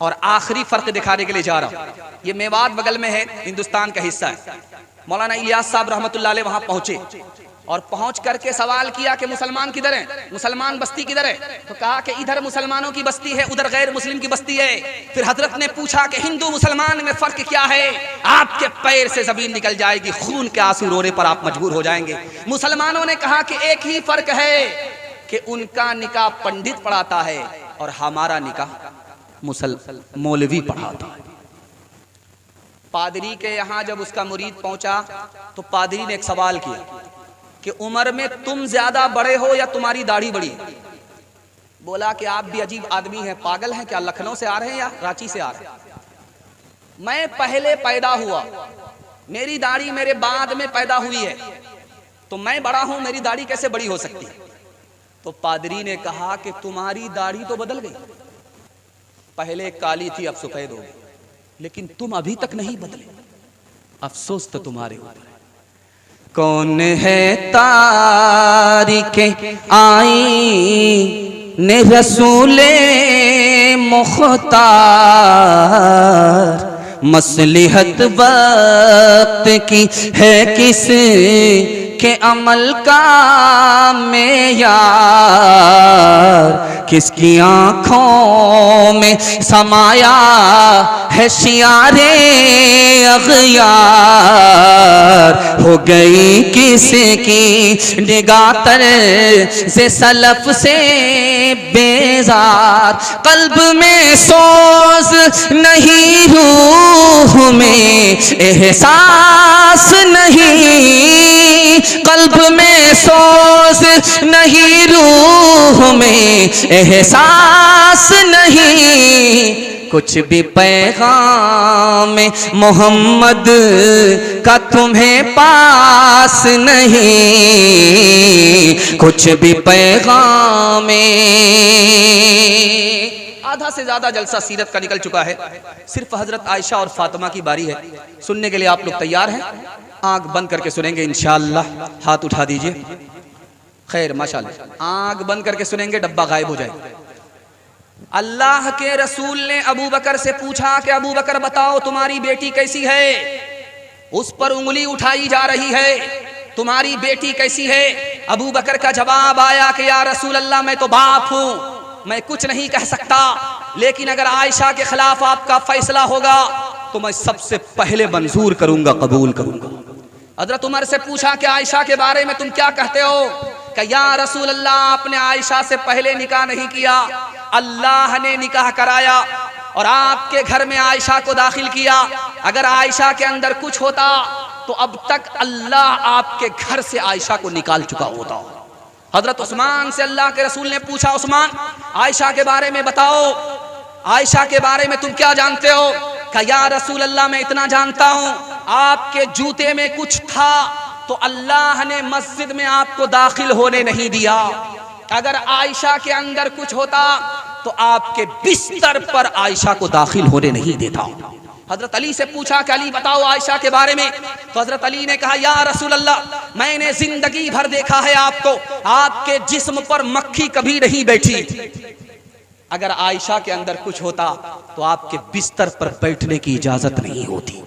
Speaker 1: और आखिरी फर्क दिखाने के लिए जा रहा हूं। ये मेवात बगल में है, हिंदुस्तान का हिस्सा है। मौलाना इलियास साहब रहमतुल्लाह अलैह वहां पहुंचे और पहुंच करके सवाल किया कि मुसलमान किधर है, मुसलमान बस्ती किधर है। तो कहा कि इधर मुसलमानों की बस्ती है, उधर गैर मुस्लिम की बस्ती है। फिर हजरत ने पूछा कि हिंदू मुसलमान में फर्क क्या है। आपके पैर से जमीन निकल जाएगी, खून के आंसू रोने पर आप मजबूर हो जाएंगे। मुसलमानों ने कहा कि एक ही फर्क है कि उनका निकाह पंडित पढ़ाता है और हमारा निकाह मौलवी पढ़ाता है। पादरी के यहाँ जब उसका मुरीद पहुंचा तो पादरी ने एक सवाल किया कि उम्र में तुम ज्यादा बड़े हो या तुम्हारी दाढ़ी बड़ी है। बोला कि आप भी अजीब आदमी हैं, पागल हैं क्या, लखनऊ से आ रहे हैं या रांची से आ रहे हैं। मैं पहले पैदा हुआ, मेरी दाढ़ी मेरे बाद में पैदा हुई है, तो मैं बड़ा हूं, मेरी दाढ़ी कैसे बड़ी हो सकती है। तो पादरी ने कहा कि तुम्हारी दाढ़ी तो बदल गई, पहले काली थी अब सफेद हो गई, लेकिन तुम अभी तक नहीं बदले, अफसोस तो तुम्हारे ऊपर है। कौन है तारिके आई ने रसूले मुख्तार, मसलिहत वक्त की है किस के अमल का मेयार, किसकी आँखों में समाया है शियारे अग़यार, हो गई किसकी निगाह तर से सलफ से बेजार, कल्ब में सोज नहीं, रूह में एहसास नहीं, कल्ब में सोज नहीं, रूह में एहसास नहीं, कुछ भी पैगाम मोहम्मद का तुम्हें पास नहीं, कुछ भी पैगाम। आधा से ज्यादा जलसा सीरत का निकल चुका है, सिर्फ हजरत आयशा और फातिमा की बारी है। सुनने के लिए आप लोग तैयार हैं? आंख बंद करके सुनेंगे इंशाअल्लाह। हाथ उठा दीजिए। खैर माशाअल्लाह, आंख बंद करके सुनेंगे, डब्बा गायब हो जाए। अल्लाह के रसूल ने अबू बकर से पूछा कि अबू बकर बताओ तुम्हारी बेटी कैसी है? उस पर उंगली उठाई जा रही है, तुम्हारी बेटी कैसी है? अबू बकर का जवाब आया कि या रसूल अल्लाह, मैं तो बाप हूं, मैं कुछ नहीं कह सकता, लेकिन अगर आयशा के खिलाफ आपका फैसला होगा तो मैं सबसे पहले मंजूर करूंगा, कबूल करूंगा। हजरत उमर से पूछा कि आयशा के बारे में तुम क्या कहते हो? कि या रसूल अल्लाह, आपने आयशा से पहले निकाह नहीं किया, अल्लाह ने निकाह कराया और आपके घर में आयशा को दाखिल किया। अगर आयशा के अंदर कुछ होता तो अब तक अल्लाह आपके घर से आयशा को निकाल चुका होता। हजरत उस्मान से अल्लाह के रसूल ने पूछा, उस्मान आयशा के बारे में बताओ, आयशा के बारे में तुम क्या जानते हो? कहा या रसूल अल्लाह, मैं इतना जानता हूं, आपके जूते में कुछ था तो अल्लाह ने मस्जिद में आपको दाखिल होने नहीं दिया। अगर आयशा के अंदर कुछ होता तो आपके बिस्तर पर आयशा को दाखिल होने नहीं देता। हजरत अली से पूछा कि अली बताओ आयशा के बारे में। तो हजरत अली ने कहा या रसूल अल्लाह, मैंने जिंदगी भर देखा है आपको, आपके जिस्म पर मक्खी कभी नहीं बैठी। अगर आयशा के अंदर कुछ होता तो आपके बिस्तर पर बैठने की इजाजत नहीं होती।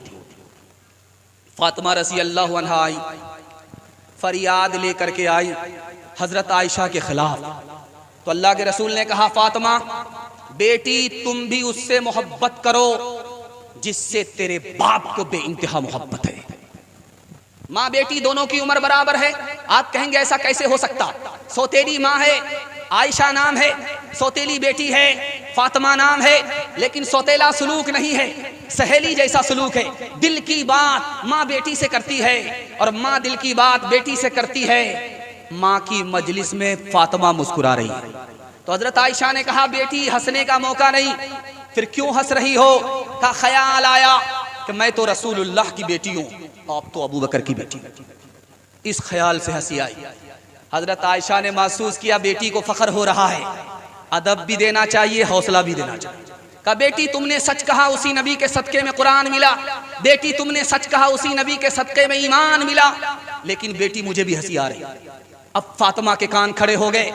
Speaker 1: फातिमा रज़ी अल्लाह अन्हा आई, फरियाद लेकर के आई हजरत आयशा के खिलाफ। तो अल्लाह के रसूल ने कहा, फातिमा बेटी तुम भी उससे मोहब्बत करो जिससे तेरे बाप को बेइंतहा मोहब्बत है। माँ बेटी दोनों की उम्र बराबर है। आप कहेंगे ऐसा कैसे हो सकता? सौतेली माँ है, आयशा नाम है, सौतेली बेटी है, फातिमा नाम है, लेकिन सौतेला सुलूक नहीं है, सहेली जैसा सुलूक है। दिल की बात माँ बेटी से करती है और माँ दिल की बात बेटी से करती है। माँ की मजलिस में फातिमा मुस्कुरा रही है तो हजरत आयशा ने कहा, बेटी हंसने का मौका नहीं, फिर क्यों हंस रही हो? का ख्याल आया कि मैं तो रसूलुल्लाह की बेटी हूं, आप तो अबू बकर की बेटी। इस ख्याल से हंसी आई। हजरत आयशा ने महसूस किया बेटी को फख्र हो रहा है, अदब भी देना चाहिए, हौसला भी देना चाहिए। कहा बेटी तुमने सच कहा, उसी नबी के सदके में कुरान मिला। बेटी तुमने सच कहा, उसी नबी के सदके में ईमान मिला। लेकिन बेटी मुझे भी हंसी आ रही। अब फातिमा के कान खड़े हो गए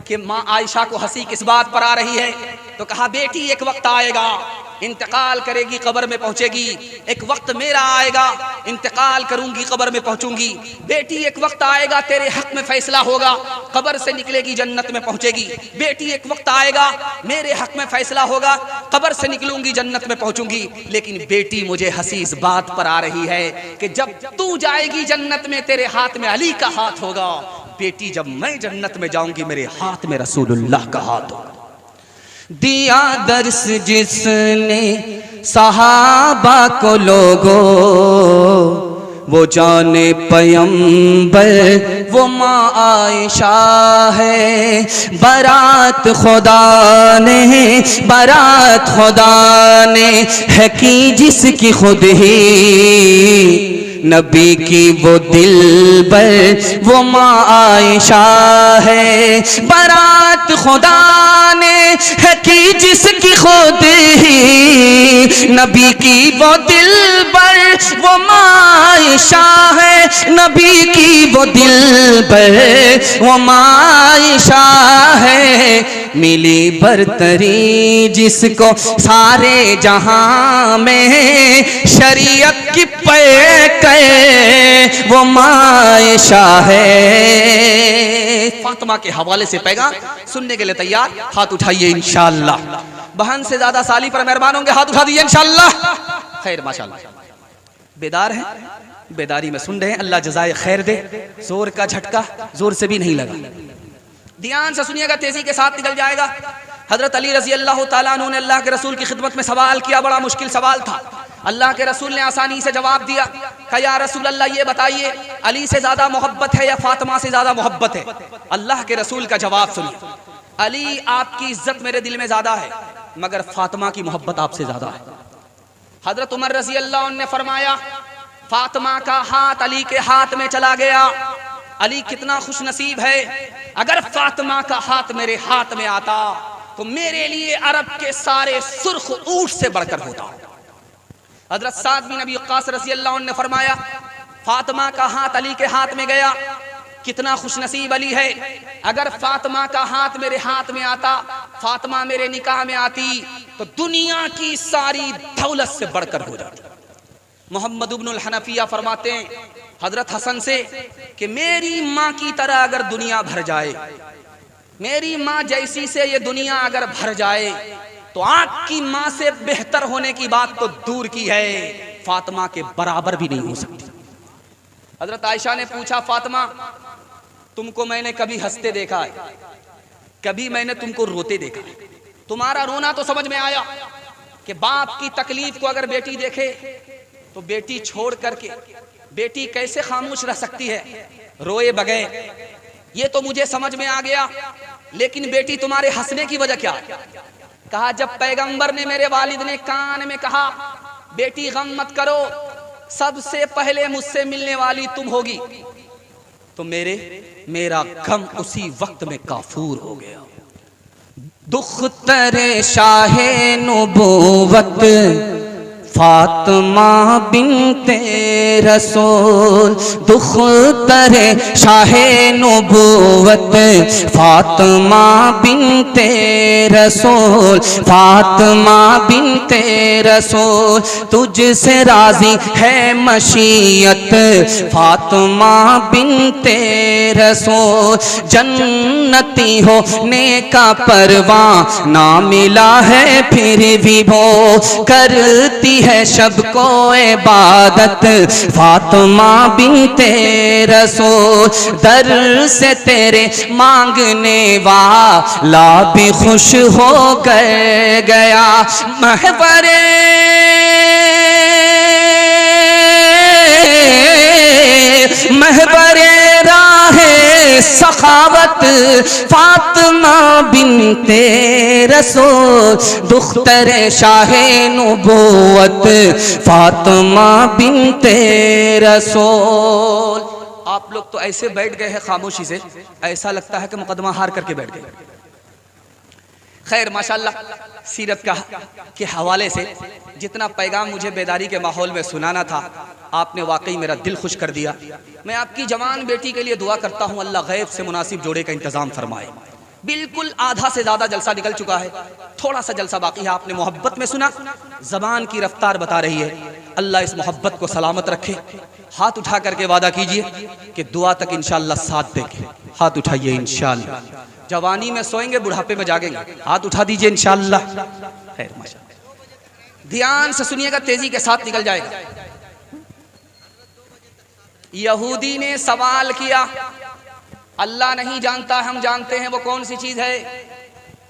Speaker 1: कि माँ आयशा को हंसी किस बात पर आ रही है। तो कहा बेटी एक वक्त आएगा, इंतकाल करेगी, कब्र में पहुंचेगी। एक वक्त मेरा आएगा, इंतकाल करूंगी, कब्र में पहुंचूंगी। बेटी एक वक्त आएगा, तेरे हक में फैसला होगा, कब्र से निकलेगी, जन्नत में पहुंचेगी। बेटी एक वक्त आएगा, मेरे हक में फैसला होगा, कब्र से निकलूंगी, जन्नत में पहुंचूंगी। लेकिन बेटी मुझे हंसी इस बात पर आ रही है कि जब तू जाएगी जन्नत में, तेरे हाथ में अली का हाथ होगा। बेटी जब मैं जन्नत में जाऊंगी, मेरे हाथ में रसूलुल्लाह का हाथ होगा। दिया दर्स जिसने सहाबा को लोगो, वो जाने पैगंबर वो माँ आयशा है। बारात खुदा ने है की जिसकी खुद ही नबी की वो दिलबर वो माँ आयशा है। बारात खुदा ने है की जिसकी खुद ही नबी की वो दिलबर वो माँ आयशा है। नबी की वो दिलबर वो माँ आयशा है। मिली बरतरी जिसको सारे जहां में, शरीयत की पैक वो माँ आयशा है। फातिमा के हवाले से पैगाम सुनने के लिए तैयार? हाथ उठाइए इंशाअल्लाह। बहन से ज्यादा साली पर मेहरबान होंगे, हाथ उठा दीजिए इंशाअल्लाह। खैर माशाअल्लाह, बेदार है, बेदारी में सुन रहे हैं, अल्लाह जज़ाए खैर दे। जोर का झटका जोर से भी नहीं लगा। ध्यान से सुनिएगा, तेजी के साथ निकल जाएगा। हजरत अली रजी अल्लाह ताला अन्हु ने अल्लाह के रसूल की खिदमत में सवाल किया, बड़ा मुश्किल सवाल था। अल्लाह के रसूल ने आसानी से जवाब दिया। कहा या रसूल अल्लाह, ये बताइए अली से ज्यादा मोहब्बत है या फातिमा से ज्यादा मोहब्बत है? अल्लाह के रसूल का जवाब सुनिए, अली आपकी इज्जत मेरे दिल में ज्यादा है, मगर फातिमा की मोहब्बत आपसे ज्यादा है। हजरत उमर रजी अल्लाह ने फरमाया, फातिमा का हाथ अली के हाथ में चला गया। अली कितना खुश नसीब है, अगर फातिमा का हाथ मेरे हाथ में आता तो मेरे लिए अरब के सारे सुर्ख ऊंट से बढ़कर होता। हजरत साद बिन नबी वक्कास रज़ी अल्लाह अन्हु ने फरमाया,
Speaker 2: फातिमा का हाथ अली के हाथ में गया। कितना खुशनसीब अली है। अगर फातिमा का हाथ मेरे हाथ में आता, फातिमा मेरे निकाह में आती, तो दुनिया की सारी दौलत से बढ़कर हो जाती। मोहम्मद इब्नुल हनफिया फरमाते हैं हजरत हसन से कि मेरी माँ की तरह अगर दुनिया भर जाए, मेरी माँ जैसी से ये दुनिया अगर भर जाए, तो आपकी माँ से बेहतर होने की बात तो दूर की है, फातिमा के बराबर भी नहीं हो सकती। हजरत आयशा ने पूछा, फातिमा तुमको मैंने कभी हंसते देखा है, कभी मैंने तुमको रोते देखा है? तुम्हारा रोना तो समझ में आया कि बाप की तकलीफ को अगर बेटी देखे तो बेटी छोड़ करके बेटी कैसे खामोश रह सकती है रोए बगैर, ये तो मुझे समझ में आ गया। लेकिन बेटी तुम्हारे हंसने की वजह क्या? कहा जब पैगंबर ने, मेरे वालिद ने कान में कहा बेटी गम मत करो, सबसे पहले मुझसे मिलने वाली तुम होगी, तो मेरा गम उसी वक्त में काफूर हो गया।
Speaker 1: दुख तरे शाहे नबूवत फातिमा बिनते रसूल, दुख तरे शाहे नबूवत फातिमा बिनते रसूल, फातिमा बिनते रसूल, तुझसे राजी है मशीयत फातिमा बिनते रसूल, जन्नती होने का परवाना मिला है फिर भी वो करती है सबको इबादत फातिमा बिनते रसूल, दर से तेरे मांगने वाला भी खुश हो गया। महबरे महबरे राहे सखावत फातिमा बिनते रसूल, दुख्तरे शाहे नबूवत फातिमा बिनते रसूल।
Speaker 2: आप लोग तो ऐसे बैठ गए हैं खामोशी से, ऐसा लगता है कि मुकदमा हार करके बैठ गए। खैर माशाल्लाह, सीरत के हवाले से जितना पैगाम मुझे बेदारी के माहौल में सुनाना था, आपने वाकई मेरा दिल खुश कर दिया। मैं आपकी जवान बेटी के लिए दुआ करता हूँ, अल्लाह गैब से मुनासिब जोड़े का इंतजाम फरमाए। बिल्कुल आधा से ज्यादा जलसा निकल चुका है, थोड़ा सा जलसा बाकी है। आपने मोहब्बत में सुना, जबान की रफ्तार बता रही है। अल्लाह इस मोहब्बत को सलामत रखे। हाथ उठा करके वादा कीजिए कि दुआ तक इंशाअल्लाह साथ देंगे। हाथ उठाइए इंशाअल्लाह। जवानी में सोएंगे, बुढ़ापे में जागेंगे। हाथ उठा दीजिए इंशाअल्लाह। खैर माशाअल्लाह, ध्यान से सुनिएगा, तेजी के साथ निकल जाएगा। यहूदी ने सवाल किया, अल्लाह नहीं जानता, हम जानते हैं वो कौन सी चीज है।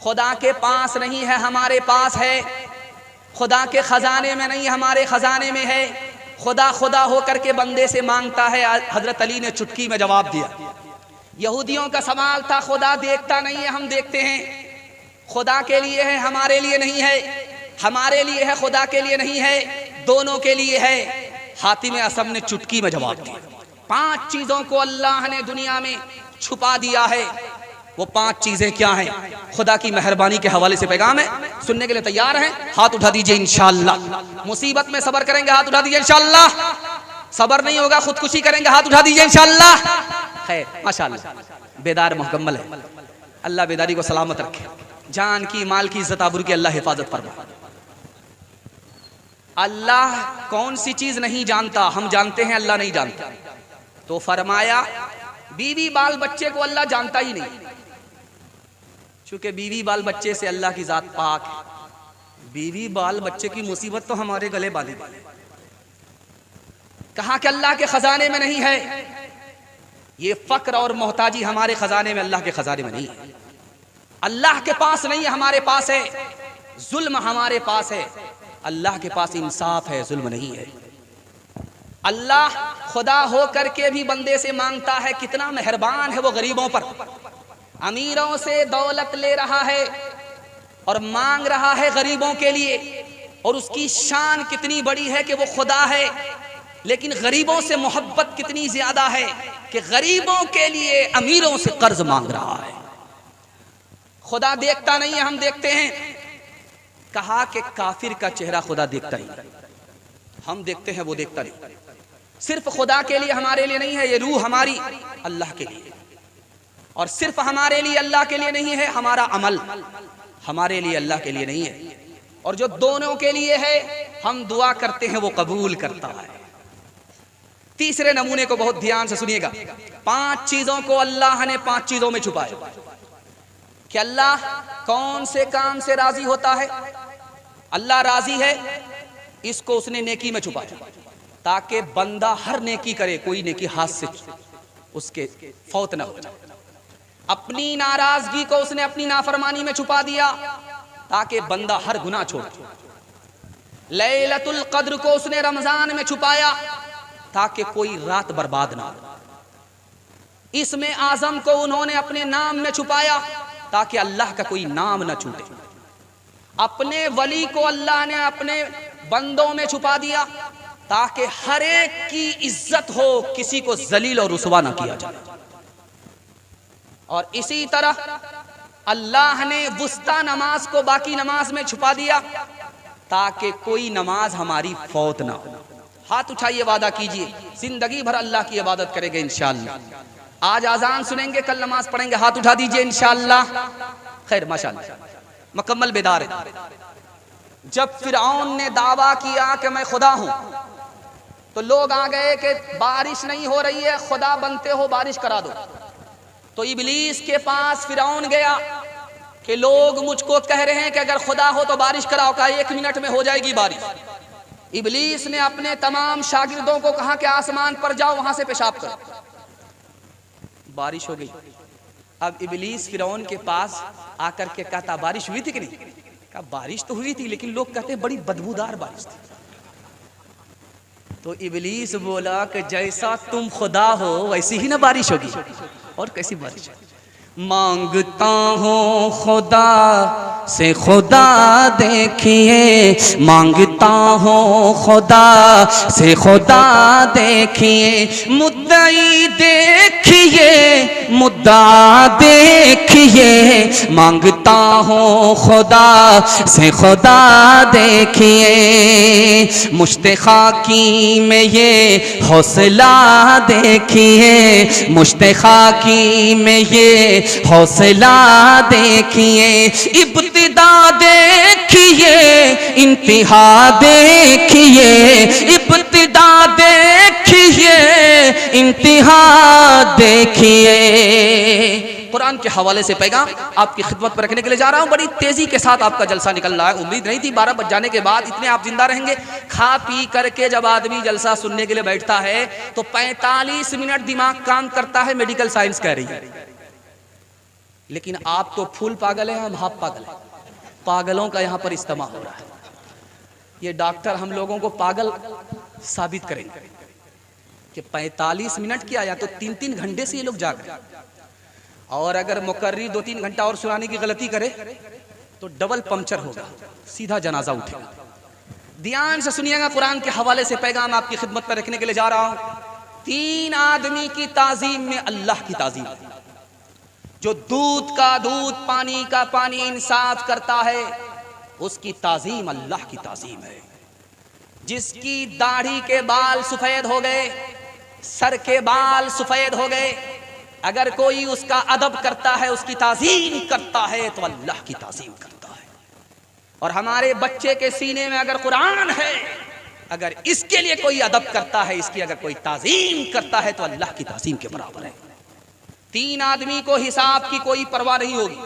Speaker 2: खुदा के पास नहीं है, हमारे पास है। खुदा के खजाने में नहीं, हमारे खजाने में है। खुदा खुदा हो करके बंदे से मांगता है। हजरत अली ने चुटकी में जवाब दिया। यहूदियों का सवाल था, खुदा देखता नहीं है, हम देखते हैं। खुदा के लिए है, हमारे लिए नहीं है। हमारे लिए है, खुदा के लिए नहीं है, दोनों के लिए है। हातिम असम ने चुटकी में जवाब दिया। 5 चीजों को अल्लाह ने दुनिया में छुपा दिया है। वो 5 चीजें क्या हैं? खुदा की मेहरबानी के हवाले से पैगाम है, सुनने के लिए तैयार हैं? हाथ उठा दीजिए इंशाअल्लाह। मुसीबत में सब्र करेंगे, हाथ उठा दीजिए इंशाअल्लाह। सब्र नहीं होगा, खुदकुशी करेंगे, हाथ उठा दीजिए इंशाअल्लाह। खैर माशाअल्लाह, बेदार मुकम्मल है। अल्लाह बेदारी को सलामत रखे। जान की, माल की, इज्जत आबरू की अल्लाह हिफाजत फरमाए। अल्लाह कौन सी चीज नहीं जानता? हम जानते हैं, अल्लाह नहीं जानता। तो फरमाया बीवी बाल बच्चे को अल्लाह जानता ही नहीं, चूंकि बीवी बाल बच्चे से अल्लाह की जात पाक है। बीवी बाल बच्चे की मुसीबत तो हमारे गले बांधी। कहा कि अल्लाह के खजाने में नहीं है। ये फक्र और मोहताजी हमारे खजाने में, अल्लाह के खजाने में नहीं है। अल्लाह के पास नहीं है, हमारे पास है। जुल्म हमारे पास है, अल्लाह के पास इंसाफ है, जुल्म नहीं है। अल्लाह खुदा हो करके भी बंदे से मांगता है। कितना मेहरबान है वो गरीबों पर। अमीरों से दौलत ले रहा है और मांग रहा है गरीबों के लिए। और उसकी शान कितनी बड़ी है कि वो खुदा है, लेकिन गरीबों से मोहब्बत कितनी ज्यादा है कि गरीबों के लिए अमीरों से कर्ज मांग रहा है। खुदा देखता नहीं है, हम देखते हैं। कहा कि काफिर का चेहरा खुदा देखता ही, हम देखते हैं, वो देखता नहीं। सिर्फ खुदा के लिए हमारे लिए नहीं है, ये रूह हमारी अल्लाह के लिए। और सिर्फ हमारे लिए अल्लाह के लिए नहीं है, हमारा अमल हमारे लिए अल्लाह के लिए नहीं है। और जो दोनों के लिए है, हम दुआ करते हैं वो कबूल करता है। तीसरे नमूने को बहुत ध्यान से सुनिएगा। 5 चीजों को अल्लाह ने 5 चीजों में छुपाया कि अल्लाह कौन से काम से राजी होता है। अल्लाह राजी है, इसको उसने नेकी में छुपाया ताकि बंदा हर नेकी करे, कोई नेकी हाथ से उसके फौत ना हो जाए। अपनी नाराजगी को उसने अपनी नाफरमानी में छुपा दिया ताकि बंदा हर गुनाह छोड़। लैलतुल कद्र को उसने रमजान में छुपाया ताकि कोई रात बर्बाद ना हो। इसमें आजम को उन्होंने अपने नाम में छुपाया ताकि अल्लाह का कोई नाम ना छूटे। अपने वली को अल्लाह ने अपने बंदों में छुपा दिया ताकि हर एक की इज्जत हो, किसी को जलील और रुसवा ना किया जाए। और इसी तरह अल्लाह ने वुस्ता नमाज को बाकी नमाज में छुपा दिया ताकि कोई नमाज हमारी फौत ना हो। हाथ उठाइए, वादा कीजिए जिंदगी भर अल्लाह की इबादत करेंगे इंशाअल्लाह। आज आजान सुनेंगे, कल नमाज पढ़ेंगे। हाथ उठा दीजिए इंशाअल्लाह। खैर माशाअल्लाह, मुकम्मल बेदार है। जब फिरौन ने दावा किया कि मैं खुदा हूं, तो लोग आ गए कि बारिश नहीं हो रही है, खुदा बनते हो बारिश करा दो। तो इबलीस के पास फिरौन गया कि लोग मुझको कह रहे हैं कि अगर खुदा हो तो बारिश कराओ, कहा 1 मिनट में हो जाएगी बारिश। इबलीस ने अपने तमाम शागिर्दों को कहा कि आसमान पर जाओ, वहां से पेशाब करो। बारिश हो गई। अब इबलीस फिरौन के पास आकर के कहता बारिश हुई थी कि नहीं? कहा बारिश तो हुई थी, लेकिन लोग कहते बड़ी बदबूदार बारिश थी। तो इबलीस बोला कि जैसा तुम खुदा हो वैसी ही ना बारिश होगी। और कैसी बारिश? मांगता हूँ खुदा से खुदा देखिए, मांगता हूँ खुदा से खुदा देखिए, मुद्दई देखिए, मुद्दा देखिए, मांगता हूँ खुदा से खुदा देखिए। मुश्ते खाकी में ये हौसला देखिए, मुश्ते खाकी में ये हौसला देखिए, इब्तिदा देखिए, इंतहा देखिए, इब्तिदा देखिए, इंतहा देखिए। कुरान के हवाले से पैगाम आपकी खिदमत पर रखने के लिए जा रहा हूं। बड़ी तेजी के साथ आपका जलसा निकल रहा है। उम्मीद नहीं थी 12 बज जाने के बाद इतने आप जिंदा रहेंगे। खा पी करके जब आदमी जलसा सुनने के लिए बैठता है तो 45 मिनट दिमाग काम करता है, मेडिकल साइंस कह रही है। लेकिन आप तो फुल पागल हैं, हम हाफ पागल हैं। पागलों का यहाँ पर इस्तेमा हो रहा है। ये डॉक्टर हम लोगों को पागल साबित करेंगे कि 45 मिनट किया या तो 3-3 घंटे से ये लोग जाग रहे हैं। और अगर मुकर्री 2-3 घंटा और सुनाने की गलती करे तो डबल पंक्चर होगा, सीधा जनाजा उठेगा। ध्यान से सुनिएगा, कुरान के हवाले से पैगाम आपकी खिदमत पर रखने के लिए जा रहा हूं। 3 आदमी की ताजीम में अल्लाह की ताजीम। जो दूध का दूध, पानी का पानी इंसाफ करता है, उसकी ताजीम अल्लाह की ताजीम है। जिसकी दाढ़ी के बाल सफेद हो गए, सर के बाल सफेद हो गए, अगर कोई उसका अदब करता है, उसकी ताजीम करता है, तो अल्लाह की ताजीम करता है। और हमारे बच्चे के सीने में अगर कुरान है, अगर इसके लिए कोई अदब करता है, इसकी अगर कोई ताजीम करता है, तो अल्लाह की ताजीम के बराबर है। 3 आदमी को हिसाब की कोई परवाह नहीं होगी।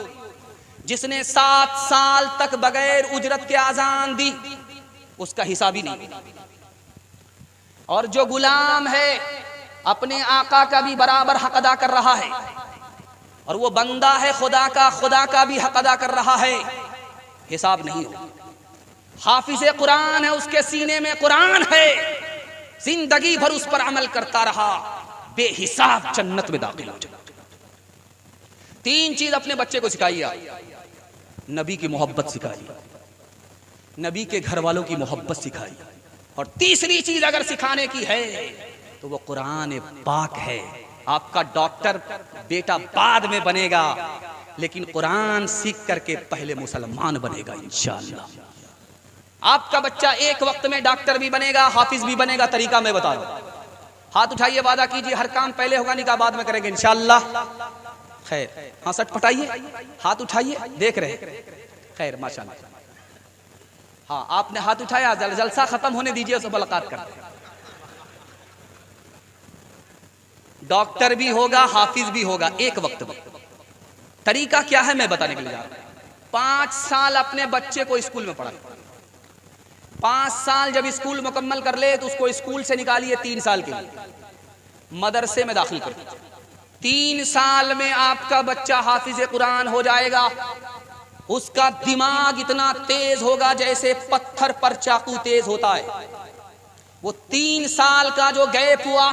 Speaker 2: जिसने 7 साल तक बगैर उजरत के आजान दी, उसका हिसाब ही नहीं। और जो गुलाम है अपने आका का भी बराबर हक अदा कर रहा है, और वो बंदा है खुदा का भी हक अदा कर रहा है, हिसाब नहीं हो। हाफिज़े कुरान है, उसके सीने में कुरान है, जिंदगी भर उस पर अमल करता रहा, बेहिसाब जन्नत में दाखिल हो जाए। 3 चीज अपने बच्चे को सिखाइए। नबी की मोहब्बत सिखाइए, नबी के घर वालों की मोहब्बत सिखाइए, और तीसरी चीज अगर सिखाने की है तो वो कुरान पाक है। आपका डॉक्टर बेटा बाद में बनेगा, लेकिन कुरान सीख करके पहले मुसलमान बनेगा इंशाअल्लाह। आपका बच्चा एक वक्त में डॉक्टर भी बनेगा, हाफिज भी बनेगा। तरीका मैं बता रहा हूं। हाथ उठाइए, वादा कीजिए हर काम पहले होगा निकाह बाद में करेंगे इंशाअल्लाह। खैर, हाँ सट पटाइए, हाथ उठाइए, देख रहे। खैर माशाअल्लाह, हाँ आपने हाथ उठाया, जलसा खत्म होने दीजिए, उससे मुलाकात करते हैं। डॉक्टर भी होगा, हाफिज भी होगा एक वक्त में। तरीका क्या है मैं बताने के लिए जा रहा हूं। 5 साल अपने बच्चे को स्कूल में पढ़ाए। 5 साल जब स्कूल मुकम्मल कर ले तो उसको स्कूल से निकालिए 3 साल के लिए मदरसे में दाखिल कर दीजिए। 3 साल में आपका बच्चा हाफिज कुरान हो जाएगा। उसका दिमाग इतना तेज होगा जैसे पत्थर पर चाकू तेज होता है। वो 3 साल का जो गैप हुआ,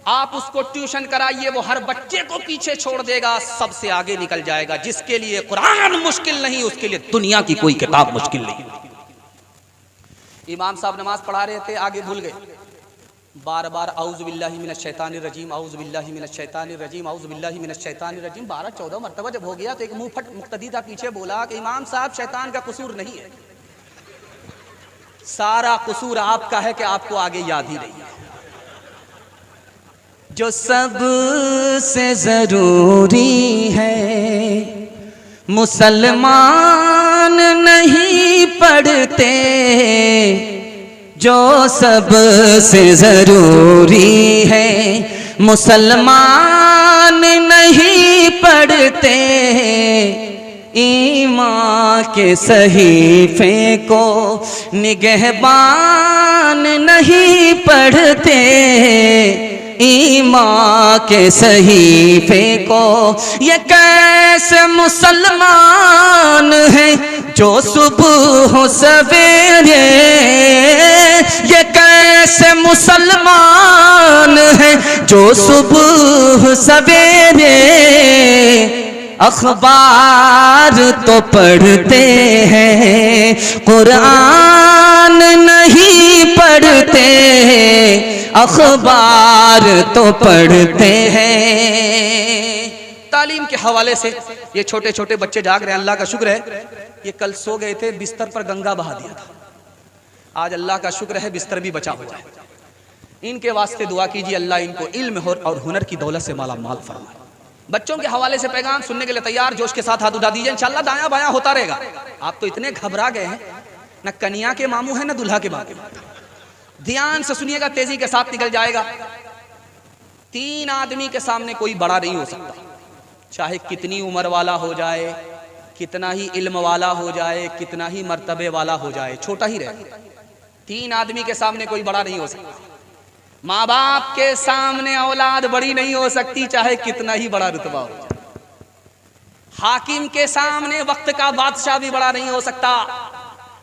Speaker 2: आप उसको ट्यूशन कराइए, वो हर बच्चे को पीछे छोड़ देगा, सबसे आगे निकल जाएगा। जिसके लिए कुरान मुश्किल नहीं, उसके लिए दुनिया की कोई किताब मुश्किल नहीं। इमाम साहब नमाज पढ़ा रहे थे, आगे भूल गए, बार बार औज़ु बिल्लाहि मिनश शैतानिर रजीम, औज़ु बिल्लाहि मिनश शैतानिर रजीम, औज़ु बिल्लाहि मिनश शैतानिर रजीम 12-14 मरतबा जब हो गया तो एक मुंहफट मुक्तदी था पीछे बोला कि इमाम साहब शैतान का कसूर नहीं है, सारा कसूर आपका है कि आपको आगे याद ही नहीं है।
Speaker 1: जो सबसे जरूरी है मुसलमान नहीं पढ़ते, जो सबसे जरूरी है मुसलमान नहीं पढ़ते, ईमान के सहीफे को निगहबान नहीं पढ़ते, ईमान के सहीफे को। ये कैसे मुसलमान है जो सुबह सवेरे, ये कैसे मुसलमान है जो सुबह सवेरे अखबार तो पढ़ते हैं, कुरान नहीं पढ़ते, अखबार तो पढ़ते हैं।
Speaker 2: तालीम के हवाले से ये छोटे छोटे बच्चे जाग रहे हैं, अल्लाह का शुक्र है। ये कल सो गए थे, बिस्तर पर गंगा बहा दिया था, आज अल्लाह का शुक्र है बिस्तर भी बचा हुआ है। इनके वास्ते दुआ कीजिए, अल्लाह इनको इल्म और हुनर की दौलत से माला माल फरमाए। बच्चों के हवाले से पैगाम सुनने के लिए तैयार, जोश के साथ हाथ उठा दीजिए, इंशाअल्लाह दायां बायां होता रहेगा। आप तो इतने घबरा गए हैं, न कन्या के मामू है न दुल्हा के मामू। ध्यान से सुनिएगा, तेजी के साथ निकल जाएगा। 3 आदमी के सामने कोई बड़ा नहीं हो सकता, चाहे कितनी उम्र वाला हो जाए, कितना ही इल्म वाला हो जाए, कितना ही मर्तबे वाला हो जाए, छोटा ही रहे। 3 आदमी के सामने कोई बड़ा नहीं हो सकता। माँ बाप के सामने औलाद बड़ी नहीं हो सकती, चाहे कितना ही बड़ा रुतबा हो जाए। हाकिम के सामने वक्त का बादशाह भी बड़ा नहीं हो सकता,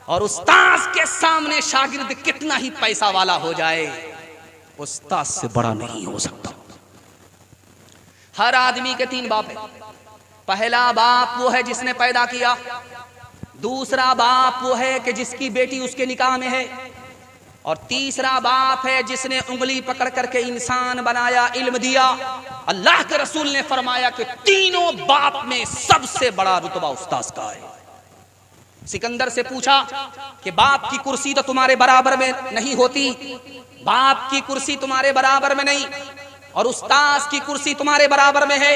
Speaker 2: और उस्ताद के सामने शागिर्द कितना ही पैसा वाला हो जाए, उस्ताद से बड़ा नहीं हो सकता। हर आदमी के 3 बाप है। पहला बाप वो है जिसने पैदा किया, दूसरा बाप वो है कि जिसकी बेटी उसके निकाह में है, और तीसरा बाप है जिसने उंगली पकड़ करके इंसान बनाया, इल्म दिया। अल्लाह के रसूल ने फरमाया कि तीनों बाप में सबसे बड़ा रुतबा उस्ताद का है। सिकंदर से पूछा कि बाप की कुर्सी तो तुम्हारे बराबर में नहीं होती, बाप की कुर्सी तुम्हारे बराबर में नहीं और उस्ताद की कुर्सी तुम्हारे बराबर में है,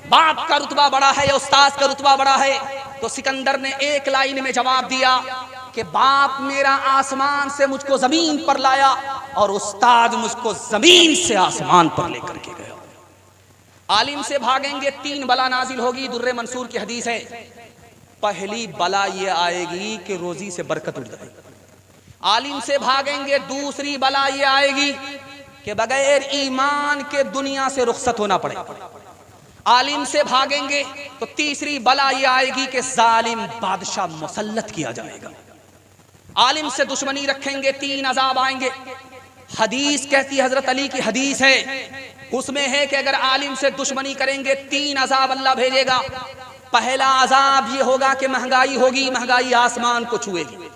Speaker 2: बाप का रुतबा बड़ा है या उस्ताद का रुतबा बड़ा है? तो सिकंदर ने एक लाइन में जवाब दिया कि बाप मेरा आसमान से मुझको जमीन पर लाया और उस्ताद मुझको जमीन से आसमान पर लेकर के गया। आलिम से भागेंगे 3 बला नाजिल होगी। दुर्रे मंसूर की हदीस है, पहली बला ये आएगी कि रोजी से बरकत उड़ जाएगी। आलिम से भागेंगे, दूसरी बला ये आएगी कि बगैर ईमान के दुनिया से रुखसत होना पड़ेगा। आलिम से भागेंगे तो तीसरी बला ये आएगी कि जालिम बादशाह मुसल्लत किया जाएगा। आलिम से दुश्मनी रखेंगे, 3 अजाब आएंगे। हदीस कहती है, हजरत अली की हदीस है, उसमें है कि अगर आलिम से दुश्मनी करेंगे 3 अजाब अल्लाह भेजेगा। पहला अजाब ये होगा कि महंगाई होगी, महंगाई आसमान को छुएगी।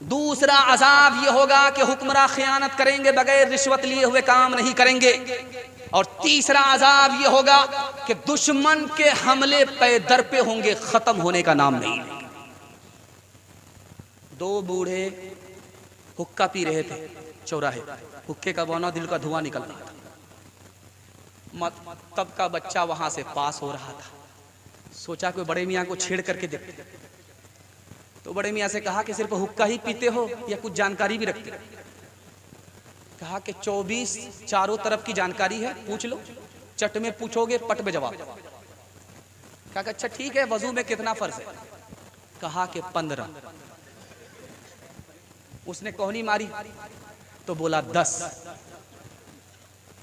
Speaker 2: दूसरा अजाब ये होगा कि हुक्मरान खियानत करेंगे, बगैर रिश्वत लिए हुए काम नहीं करेंगे। और तीसरा अजाब ये होगा कि दुश्मन के हमले पे दर पे होंगे, खत्म होने का नाम नहीं लेंगे। 2 बूढ़े हुक्का पी रहे थे चौराहे, हुक्के का बौना, दिल का धुआं निकल रहा था। तब का बच्चा वहां से पास हो रहा था। सोचा कोई बड़े मियाँ को छेड़ करके देखते। तो बड़े मियाँ से कहा कि सिर्फ हुक्का ही पीते हो या कुछ जानकारी भी रखते? कहा कि 24 चारों तरफ की जानकारी है, पूछ लो। चट में पूछोगे, पट में जवाब। कहा अच्छा ठीक है, वजू में कितना फर्ज है? कहा कि 15। उसने कोहनी मारी तो बोला 10।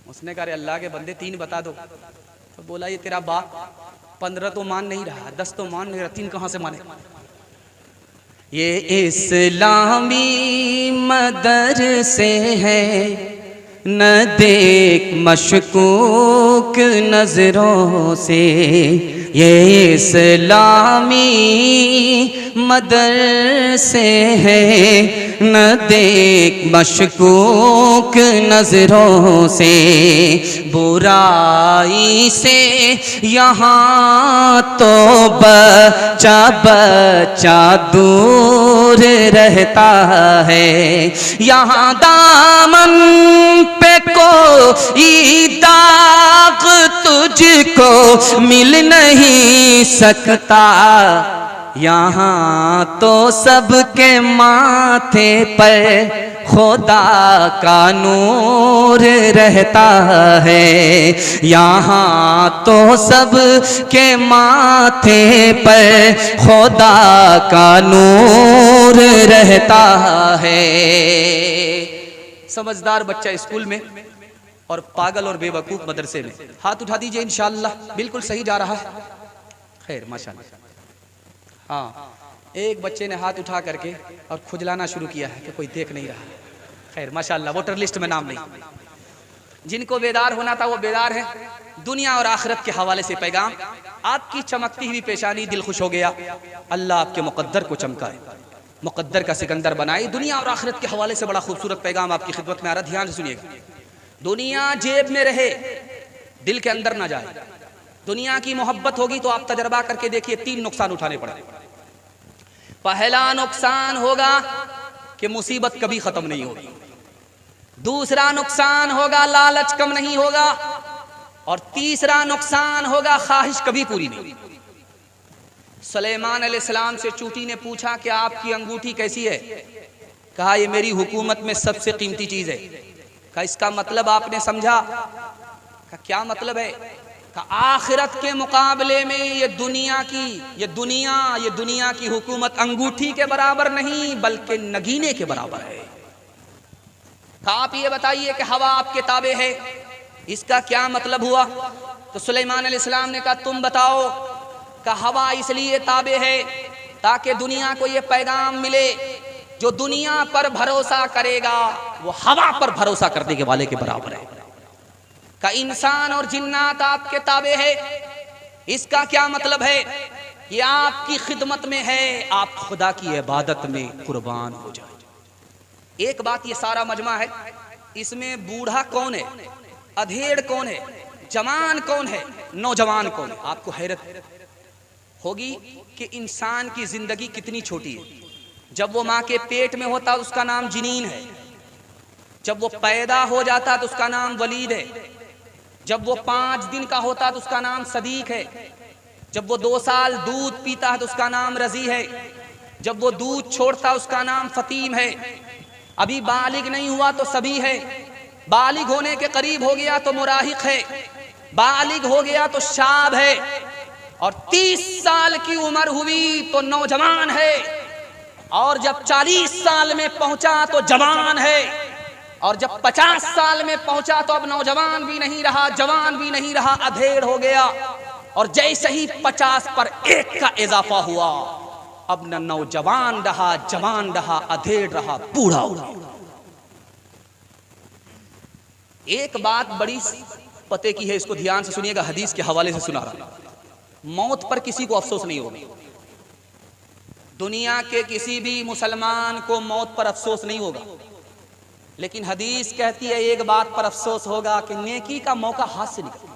Speaker 2: उसने कहा अल्लाह के बंदे 3 बता दो। तो बोला ये तेरा बाप 15 तो मान नहीं रहा, 10 तो मान नहीं रहा, 3 कहां से माने?
Speaker 1: ये इस्लामी मदरसे है, न देख मशकूक नजरों से। ये इस्लामी मदरसे है, न देख मशकूक नजरों से। बुराई से यहाँ तो बच्चा बच्चा दूर रहता है। यहाँ दामन पे कोई दाग तुझको मिल नहीं सकता। यहाँ तो सबके माथे पर खुदा का नूर रहता है। यहाँ तो सबके माथे पर खुदा का नूर रहता है।
Speaker 2: समझदार बच्चा स्कूल में और पागल और बेवकूफ मदरसे में। हाथ उठा दीजिए, इंशाअल्लाह बिल्कुल सही जा रहा है। खैर माशाअल्लाह। हाँ, एक बच्चे ने हाथ उठा करके और खुजलाना शुरू किया है कि कोई देख नहीं रहा। खैर माशाअल्लाह, वोटर लिस्ट में नाम नहीं। जिनको बेदार होना था वो बेदार है। दुनिया और आखिरत के हवाले से पैगाम। आपकी चमकती हुई पेशानी, दिल खुश हो गया। अल्लाह आपके मुकद्दर को चमकाए, मुकद्दर का सिकंदर बनाए। दुनिया और आखिरत के हवाले से बड़ा खूबसूरत पैगाम आपकी खिदमत में आ रहा, ध्यान से सुनिएगा। दुनिया जेब में रहे, दिल के अंदर ना जाए। दुनिया की मोहब्बत होगी तो आप तजर्बा करके देखिए, 3 नुकसान उठाने पड़े। पहला नुकसान होगा कि मुसीबत कभी खत्म नहीं होगी। दूसरा नुकसान होगा लालच कम नहीं होगा। और तीसरा नुकसान होगा ख्वाहिश कभी पूरी नहीं। सुलेमान अलैहिस्सलाम से चूंटी ने पूछा कि आपकी अंगूठी कैसी है? कहा ये मेरी हुकूमत में सबसे कीमती चीज है। कहा इसका मतलब आपने समझा? कहा क्या मतलब है? कहा आखिरत के मुकाबले में ये दुनिया की हुकूमत अंगूठी के बराबर नहीं बल्कि नगीने के बराबर है। कहा आप ये बताइए कि हवा आपके ताबे है, इसका क्या मतलब हुआ? तो सुलेमान अलैहिस्सलाम ने कहा तुम बताओ। का हवा इसलिए ताबे है ताकि दुनिया को ये पैगाम मिले, जो दुनिया पर भरोसा करेगा वो हवा पर भरोसा करने के वाले के बराबर है। का इंसान और जिन्नात आपके ताबे है, इसका क्या मतलब है? ये आपकी खिदमत में है, आप खुदा की इबादत में कुर्बान हो जाए। एक बात, ये सारा मजमा है, इसमें बूढ़ा कौन है, अधेड़ कौन है, जवान कौन है, नौजवान कौन है? आपको हैरत होगी कि इंसान की जिंदगी कितनी छोटी है। जब वो माँ के पेट में होता है उसका नाम जिनीन है। जब वो पैदा हो जाता है तो उसका नाम वलीद है। जब वो 5 दिन का होता है तो उसका नाम सदीक है। जब वो 2 साल दूध पीता है तो उसका नाम रजी है। जब वो दूध छोड़ता है उसका नाम फतीम है। अभी बालिग नहीं हुआ तो सभी है। बालिग होने के करीब हो गया तो मुराहिक है। बालिग हो गया तो शाब है। और 30 साल की उम्र हुई तो नौजवान है। और जब 40 साल में पहुंचा तो जवान है। और जब 50 साल में पहुंचा तो अब नौजवान भी नहीं रहा, जवान भी नहीं रहा, अधेड़ हो गया। और जैसे ही 50 पर 1 का इजाफा हुआ, अब न नौजवान रहा, जवान रहा, अधेड़ रहा, बूढ़ा हो गया। एक बात बड़ी पते की है, इसको ध्यान से सुनिएगा, हदीस के हवाले से सुना रहा। मौत पर किसी को अफसोस नहीं होगा। दुनिया के किसी भी मुसलमान को मौत पर अफसोस नहीं होगा, लेकिन हदीस कहती है एक बात पर अफसोस होगा कि नेकी का मौका हाथ से निकल,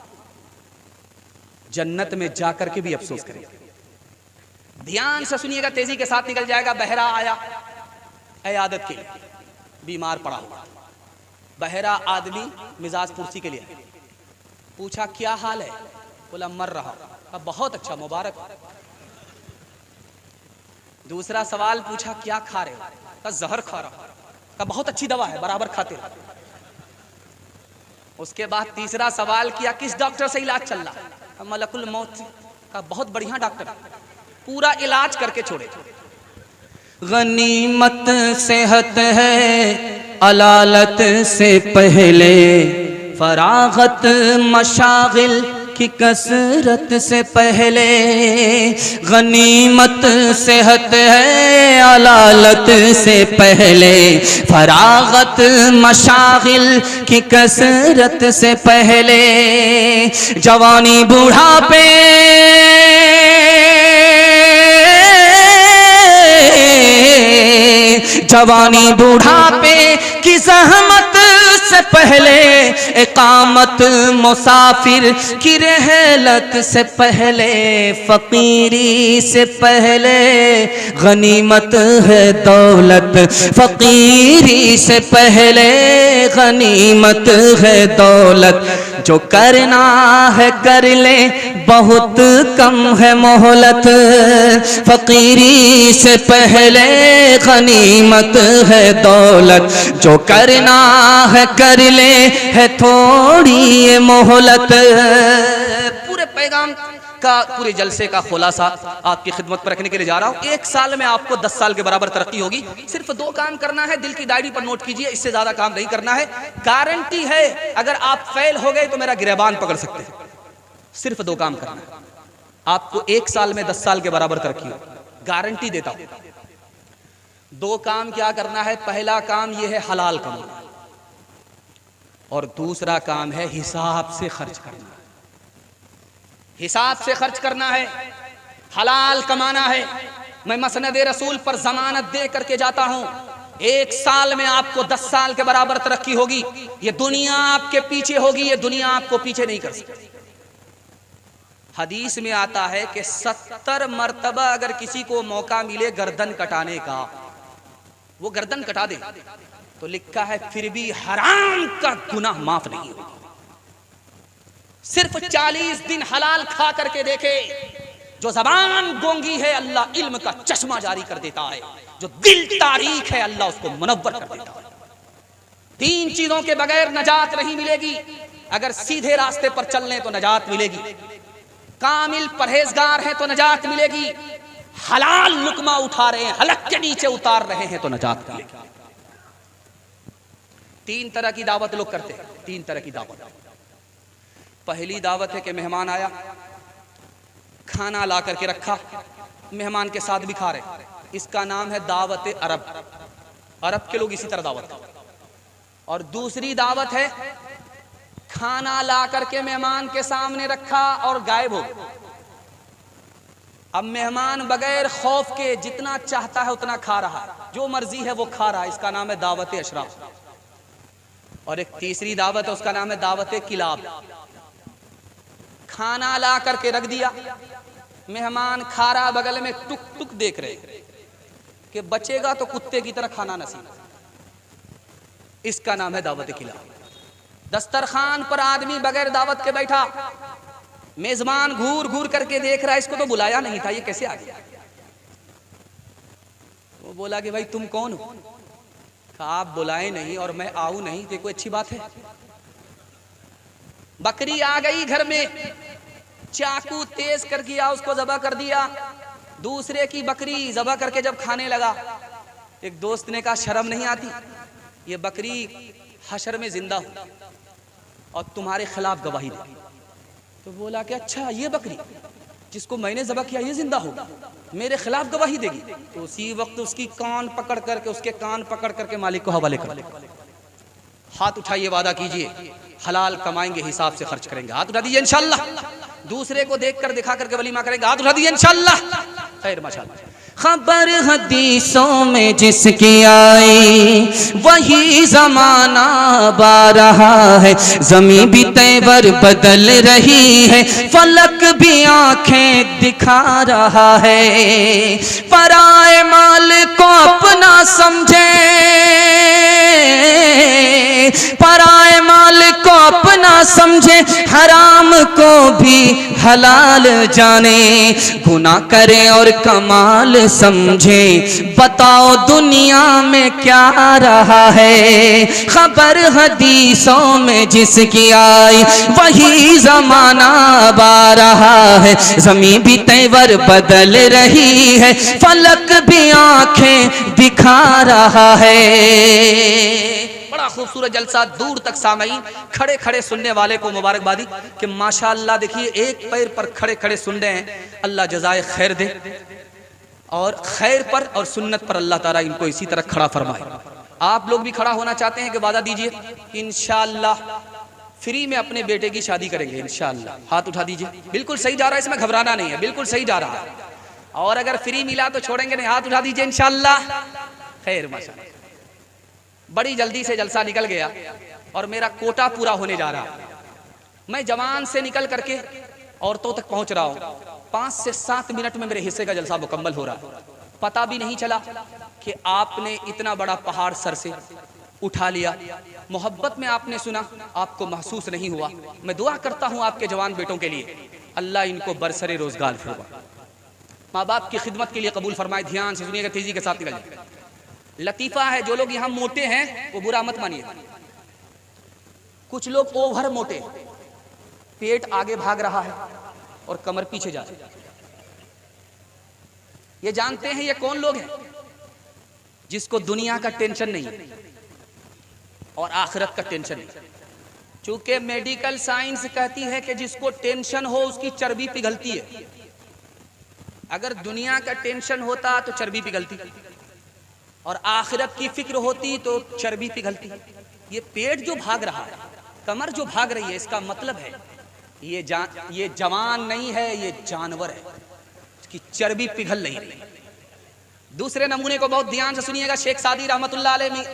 Speaker 2: जन्नत में जाकर के भी अफसोस करेगा। ध्यान से सुनिएगा, तेजी के साथ निकल जाएगा। बहरा आया इयादत के लिए, बीमार पड़ा हुआ। बहरा आदमी मिजाज पुरसी के लिए पूछा क्या हाल है, बोला मर रहा। अब बहुत अच्छा, मुबारक। दूसरा सवाल पूछा क्या खा रहे हो, कहा जहर खा रहा। कहा बहुत अच्छी दवा है, बराबर खाते रहो। उसके बाद तीसरा सवाल किया किस डॉक्टर से इलाज चल रहा, कहा मलकुल मौत से। कहा बहुत बढ़िया डॉक्टर, पूरा इलाज करके छोड़े।
Speaker 1: गनीमत सेहत है अलालत से पहले, फरागत मशागिल की कसरत से पहले। गनीमत सेहत है अलालत से पहले, फरागत मशागिल की कसरत से पहले। जवानी बूढ़ापे जवानी बूढ़ापे की ज़हमत से पहले, इकामत मुसाफिर की रहलत से पहले, फकीरी से पहले गनीमत है दौलत, फकीरी से पहले गनीमत है दौलत। जो करना है कर ले, बहुत कम है मोहलत, फकीरी से पहले गनीमत है दौलत। जो करना है कर ले, है थोड़ी ये मोहलत।
Speaker 2: पूरे पैगाम का, पूरे जलसे का खुलासा आपकी खिदमत पर रखने के लिए जा रहा हूँ। 1 साल में आपको 10 साल के बराबर तरक्की होगी। सिर्फ 2 काम करना है, दिल की डायरी पर नोट कीजिए, इससे ज्यादा काम नहीं करना है। गारंटी है अगर आप फेल हो गए तो मेरा गिरबान पकड़ सकते हैं। सिर्फ 2 काम करना है, आपको 1 साल में 10 साल के बराबर तरक्की होगी, गारंटी देता हूं। 2 काम क्या करना है, पहला काम यह है हलाल कमाना, और दूसरा काम है हिसाब से खर्च करना। हिसाब से खर्च करना है, हलाल कमाना है। मैं मसनद रसूल पर जमानत दे करके जाता हूं, 1 साल में आपको 10 साल के बराबर तरक्की होगी। ये दुनिया आपके पीछे होगी, ये दुनिया आपको पीछे नहीं कर सकती। हदीस में आता है कि 70 मर्तबा अगर किसी को मौका मिले गर्दन कटाने का, वो गर्दन कटा दे, तो लिखा है फिर भी हराम का गुनाह माफ नहीं होगा। सिर्फ 40 दिन हलाल खा करके देखे, जो जबान गोंगी है अल्लाह इल्म का चश्मा जारी कर देता है, जो दिल तारीख है अल्लाह उसको मुनव्वर कर देता है। 3 चीजों के बगैर नजात नहीं मिलेगी। अगर सीधे रास्ते पर चल लें तो नजात मिलेगी, कामिल परहेजगार हैं तो नजात मिलेगी, हलाल लुकमा उठा रहे हैं, हलक के नीचे उतार रहे हैं तो नजात मिलेगी। 3 तरह की दावत लोग करते हैं, 3 तरह की दावत। पहली दावत है कि मेहमान आया, खाना ला करके रखा, मेहमान के साथ भी खा रहे, इसका नाम है दावत अरब। अरब के लोग इसी तरह दावत। और दूसरी दावत है खाना ला करके मेहमान के सामने रखा और गायब हो। अब मेहमान बगैर खौफ के जितना चाहता है उतना खा रहा, जो मर्जी है वो खा रहा, इसका नाम है दावत अशराफ। और एक तीसरी दावत है, उसका नाम है दावत किलाब। खाना ला करके रख दिया, मेहमान खा रहा, बगल में टुक टुक देख रहे कि बचेगा तो कुत्ते की तरह खाना नसीब, इसका नाम है दावत किलाब। दस्तरखान पर आदमी बगैर दावत के बैठा, मेजबान घूर घूर करके देख रहा है, इसको तो बुलाया नहीं था, ये कैसे आ गया? वो बोला कि भाई तुम कौन हो? कहा आप बुलाए नहीं और मैं आऊं नहीं, तो कोई अच्छी बात है? बकरी आ गई घर में, चाकू तेज कर दिया, उसको ज़बह कर दिया। दूसरे की बकरी ज़बह करके जब खाने लगा, एक दोस्त ने कहा शर्म नहीं आती, ये बकरी हशर में जिंदा हो और तुम्हारे खिलाफ गवाही दे। तो बोला कि अच्छा ये बकरी जिसको मैंने ज़बह किया ये जिंदा होगा, मेरे खिलाफ गवाही देगी? तो उसी वक्त उसकी कान पकड़ करके, उसके कान पकड़ करके मालिक को हवाले कर। हाथ उठाइए, वादा कीजिए हलाल कमाएंगे, हिसाब से खर्च करेंगे। हाथ उठा दीजिए इंशाल्लाह। दूसरे को देखकर दिखा करके वलीमा करेंगे, हाथ उठा दीजिए इंशाल्लाह। खैर माशाल्लाह।
Speaker 1: खबर हदीसों में जिसकी आई वही जमाना बा रहा है, जमी भी तेवर बदल रही है, फलक भी आंखें दिखा रहा है। पराए माल को अपना समझे पराए माल को अपना समझे, हराम को भी हलाल जाने, गुनाह करे और कमाल समझे, बताओ दुनिया में क्या रहा है। खबर हदीसों में जिसकी आई वही जमाना बा रहा है। जमीन भी तेवर बदल रही है, फलक भी आंखें दिखा रहा है।
Speaker 2: बड़ा खूबसूरत जलसा, दूर तक सामईन खड़े खड़े सुनने वाले को मुबारकबादी कि माशाअल्लाह देखिए एक पैर पर खड़े खड़े सुन रहे हैं। अल्लाह जज़ाए खैर दे और खैर पर और सुन्नत पर अल्लाह ताला इनको इसी तरह खड़ा फरमाए। आप लोग भी खड़ा होना चाहते हैं कि वादा दीजिए इंशाअल्लाह फ्री में अपने बेटे की शादी करेंगे इंशाअल्लाह। हाथ उठा दीजिए। बिल्कुल सही जा रहा है, इसमें घबराना नहीं है, बिल्कुल सही जा रहा है। और अगर फ्री मिला तो छोड़ेंगे नहीं। हाथ उठा दीजिए इंशाअल्लाह। खैर माशाअल्लाह, बड़ी जल्दी से जलसा निकल गया और मेरा कोटा पूरा होने जा रहा। मैं जवान से निकल करके औरतों तक पहुंच रहा हूं। 5 से 7 मिनट में मेरे हिस्से का जलसा मुकम्मल हो रहा है। पता भी नहीं चला कि आपने इतना बड़ा पहाड़ सर से उठा लिया। मोहब्बत में आपने सुना, आपको महसूस नहीं हुआ। मैं दुआ करता हूं आपके जवान बेटों के लिए, अल्लाह इनको बरसरे रोजगार फरमाए, माँ बाप की खिदमत के लिए कबूल फरमाए। ध्यान से सुनिएगा, तेजी के साथ निकलिए। लतीफा है, जो लोग यहाँ मोटे हैं वो बुरा मत मानिए। कुछ लोग ओवर मोटे, पेट आगे भाग रहा है और कमर पीछे जा रही है। ये जानते हैं ये कौन लोग हैं? जिसको दुनिया का टेंशन नहीं और आखिरत का टेंशन नहीं। चूंकि मेडिकल साइंस कहती है कि जिसको टेंशन हो उसकी चर्बी पिघलती है। अगर दुनिया का टेंशन होता तो चर्बी पिघलती और आखिरत की फिक्र होती तो चर्बी पिघलती। ये पेट जो भाग रहा है, कमर जो भाग रही है, इसका मतलब है ये जवान नहीं है, ये जानवर है, इसकी चर्बी पिघल नहीं रही। दूसरे नमूने को बहुत ध्यान से सुनिएगा। शेख सादी रहमतुल्लाह अलैह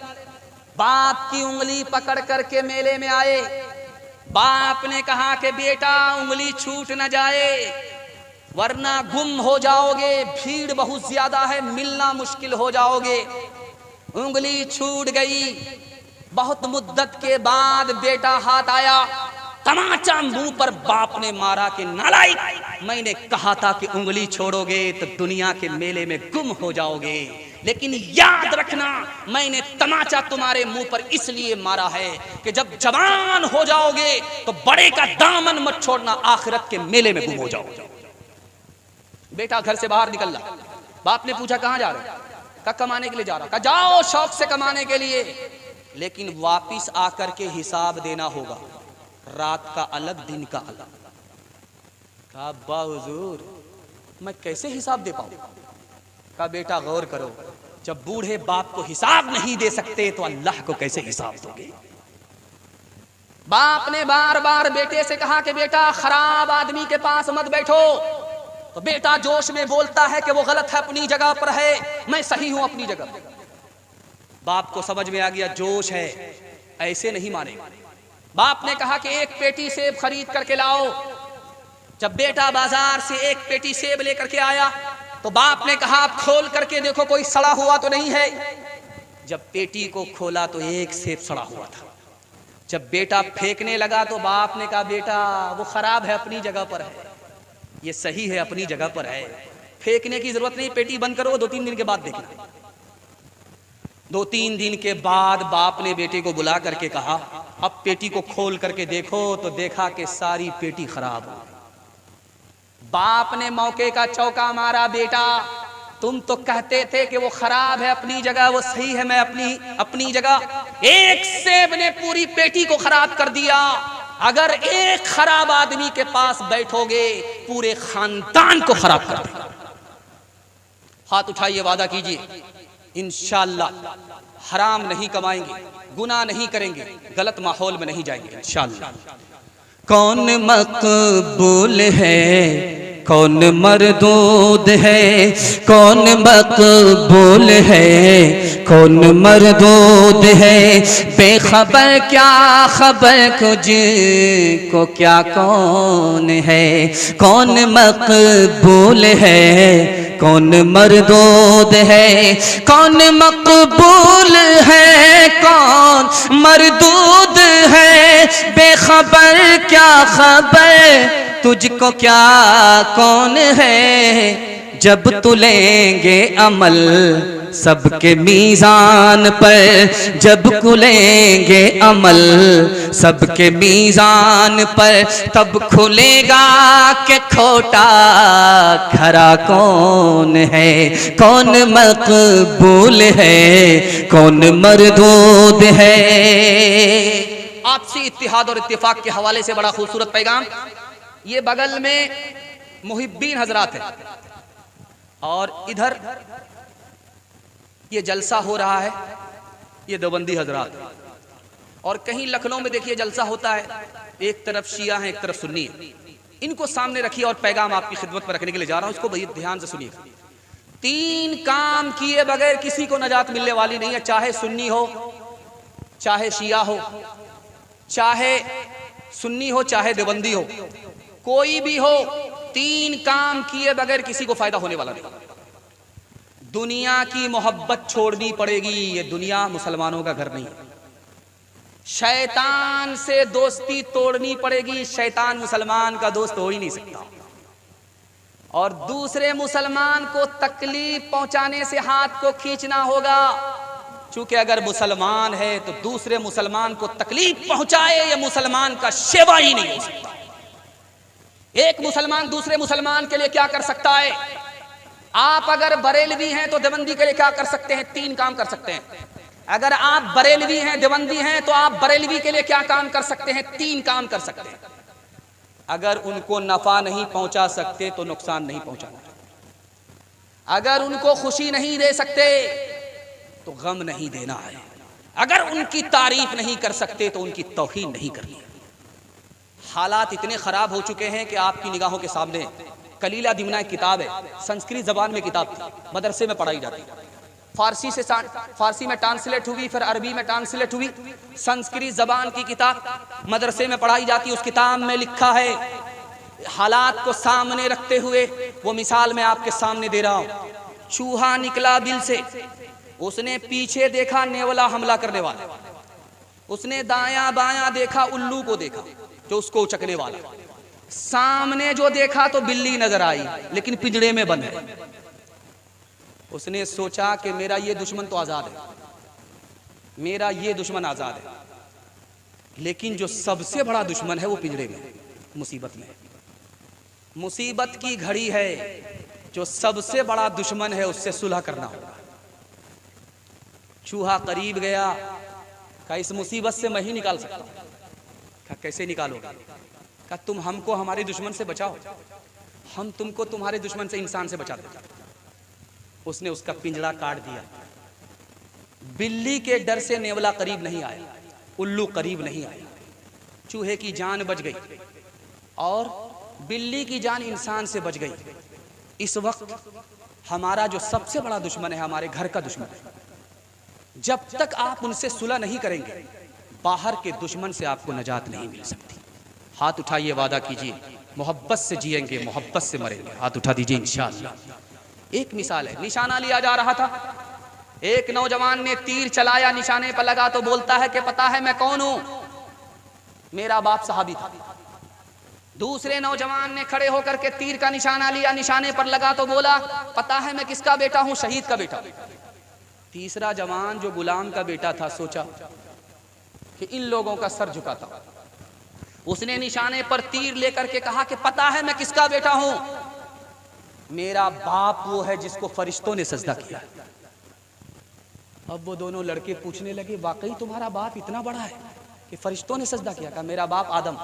Speaker 2: बाप की उंगली पकड़ करके मेले में आए। बाप ने कहा कि बेटा उंगली छूट न जाए वरना गुम हो जाओगे, भीड़ बहुत ज्यादा है, मिलना मुश्किल हो जाओगे। उंगली छूट गई। बहुत मुद्दत के बाद बेटा हाथ आया, तमाचा मुंह पर बाप ने मारा कि नालायक, मैंने कहा था कि उंगली छोड़ोगे तो दुनिया के मेले में गुम हो जाओगे, लेकिन याद रखना मैंने तमाचा तुम्हारे मुंह पर इसलिए मारा है कि जब जवान हो जाओगे तो बड़े का दामन मत छोड़ना, आखिरत के मेले में गुम हो जाओगे। बेटा घर से बाहर निकल रहा। बाप ने पूछा कहां जा रहे? कहा कमाने के लिए जा रहा। कहा जाओ शौक से कमाने के लिए, लेकिन वापिस आकर के हिसाब देना होगा, रात का अलग दिन का अलग। कहा अब्बा हुजूर मैं कैसे हिसाब दे पाऊं? कहा बेटा गौर करो, जब बूढ़े बाप को हिसाब नहीं दे सकते तो अल्लाह को कैसे हिसाब दोगे? बाप ने बार बार बेटे से कहा कि बेटा खराब आदमी के पास मत बैठो, तो बेटा जोश में बोलता है कि वो गलत है, अपनी जगह पर है, मैं सही हूं अपनी जगह। बाप को समझ में आ गया जोश है, ऐसे नहीं माने। बाप ने कहा कि एक पेटी सेब खरीद करके लाओ। जब बेटा बाजार से एक पेटी सेब लेकर के आया तो बाप ने कहा आप खोल करके देखो कोई सड़ा हुआ तो नहीं है। जब पेटी को खोला तो एक सेब सड़ा हुआ था। जब बेटा फेंकने लगा तो बाप ने कहा बेटा वो खराब है, अपनी जगह पर है, ये सही है, अपनी जगह पर है, फेंकने की जरूरत नहीं, पेटी बंद करो, 2-3 दिन के बाद देखना। 2-3 दिन के बाद बाप ने बेटे को बुला करके कहा अब पेटी को खोल करके देखो, तो देखा कि सारी पेटी खराब हो। बाप ने मौके का चौका मारा, बेटा तुम तो कहते थे कि वो खराब है अपनी जगह, वो सही है मैं अपनी जगह। एक सेब ने पूरी पेटी को खराब कर दिया। अगर एक खराब आदमी के पास बैठोगे पूरे खानदान को खराब कर देगा। हाथ उठाइए, वादा कीजिए इंशाअल्लाह हराम नहीं कमाएंगे, गुनाह नहीं करेंगे, गलत माहौल में नहीं जाएंगे इंशाअल्लाह।
Speaker 1: कौन मकबूल है, कौन मरदूद है, कौन मकबूल है, कौन मरदूद है, बेखबर क्या खबर को क्या कौन है, कौन मकबूल है, कौन मरदूद मरदूद है, कौन मकबूल है कौन मरदूद है, बेखबर क्या खबर तुझको क्या कौन है, जब तुलेंगे अमल सबके मीज़ान पर, जब खुलेंगे अमल सबके मीज़ान पर, तब खुलेगा कि खोटा खरा कौन है, कौन मकबूल है कौन मरदूद है।
Speaker 2: आपसी इत्तिहाद और इत्तिफाक के हवाले से बड़ा खूबसूरत पैगाम। ये बगल में मुहिब्बीन हजरात है और इधर ये जलसा हो रहा है, ये देवबंदी हजरात है। और कहीं लखनऊ में देखिए जलसा होता है, एक तरफ शिया है एक तरफ सुन्नी है। इनको सामने रखिए और पैगाम आपकी खिदमत पर रखने के लिए जा रहा हूं, इसको बहुत ध्यान से सुनिए। 3 काम किए बगैर किसी को नजात मिलने वाली नहीं है, चाहे सुन्नी हो चाहे शिया हो, चाहे सुन्नी हो चाहे देवबंदी हो, कोई भी हो, 3 काम किए बगैर किसी को फायदा होने वाला नहीं। दुनिया की मोहब्बत छोड़नी पड़ेगी, ये दुनिया मुसलमानों का घर नहीं है। शैतान से दोस्ती तोड़नी पड़ेगी, शैतान मुसलमान का दोस्त हो ही नहीं सकता। और दूसरे मुसलमान को तकलीफ पहुंचाने से हाथ को खींचना होगा, चूंकि अगर मुसलमान है तो दूसरे मुसलमान को तकलीफ पहुंचाए, ये मुसलमान का सेवा ही नहीं हो सकता। एक मुसलमान दूसरे मुसलमान के लिए क्या कर सकता है? आप अगर बरेलवी हैं तो देवबंदी के लिए क्या कर सकते हैं? 3 काम कर सकते हैं। अगर आप बरेलवी हैं देवबंदी हैं तो आप बरेलवी के लिए क्या काम कर सकते हैं? 3 काम कर सकते हैं। अगर उनको नफा नहीं पहुंचा सकते तो नुकसान नहीं पहुंचाना, अगर उनको खुशी नहीं दे सकते तो गम नहीं देना है, अगर उनकी तारीफ नहीं कर सकते तो उनकी तौहीन नहीं करनी है। हालात इतने खराब हो चुके हैं कि आपकी निगाहों के सामने कलीला दिमना एक किताब है, संस्कृत जबान में किताब थी, मदरसे में पढ़ाई जाती है। फारसी में ट्रांसलेट हुई, फिर अरबी में ट्रांसलेट हुई, संस्कृत जबान की किताब मदरसे में पढ़ाई जाती। उस किताब में लिखा है, हालात को सामने रखते हुए वो मिसाल मैं आपके सामने दे रहा हूँ। चूहा निकला बिल से, उसने पीछे देखा नेवला हमला करने वाला, उसने दायां बायां देखा उल्लू को देखा जो उसको उचकने वाला, सामने जो देखा तो बिल्ली नजर आई लेकिन पिंजड़े में बंद है। उसने सोचा कि मेरा ये दुश्मन तो आजाद है, मेरा ये दुश्मन आजाद है, लेकिन जो सबसे बड़ा दुश्मन है वो पिंजड़े में, मुसीबत में। मुसीबत की घड़ी है, जो सबसे बड़ा दुश्मन है उससे सुलह करना होगा। चूहा करीब गया, कहा इस मुसीबत से मैं ही निकाल सकता हूं। कहा कैसे निकालोगे? कहा तुम हमको हमारे दुश्मन से बचाओ, हम तुमको तुम्हारे दुश्मन से इंसान से बचा देते। उसने उसका पिंजड़ा काट दिया। बिल्ली के डर से नेवला करीब नहीं आया, उल्लू करीब नहीं आया, चूहे की जान बच गई और बिल्ली की जान इंसान से बच गई। इस वक्त हमारा जो सबसे बड़ा दुश्मन है हमारे घर का दुश्मन है। जब तक आप उनसे सुलह नहीं करेंगे, बाहर के दुश्मन से आपको नजात नहीं मिल सकती। हाथ उठाइए, वादा कीजिए, मोहब्बत से जिएंगे, मोहब्बत से मरेंगे। हाथ उठा दीजिए इंशाअल्लाह। एक मिसाल है, निशाना लिया जा रहा था, एक नौजवान ने तीर चलाया, निशाने पर लगा तो बोलता है कि पता है मैं कौन हूं, मेरा बाप सहाबी था। दूसरे नौजवान ने खड़े होकर के तीर का निशाना लिया, निशाने पर लगा तो बोला पता है मैं किसका बेटा हूं, शहीद का बेटा। तीसरा जवान जो गुलाम का बेटा था सोचा कि इन लोगों का सर झुकाता। उसने निशाने पर तीर लेकर के कहा कि पता है मैं किसका बेटा हूं, मेरा बाप वो है जिसको फरिश्तों ने सजदा किया। अब वो दोनों लड़के पूछने लगे वाकई तुम्हारा बाप इतना बड़ा है कि फरिश्तों ने सजदा किया? कहा मेरा बाप आदम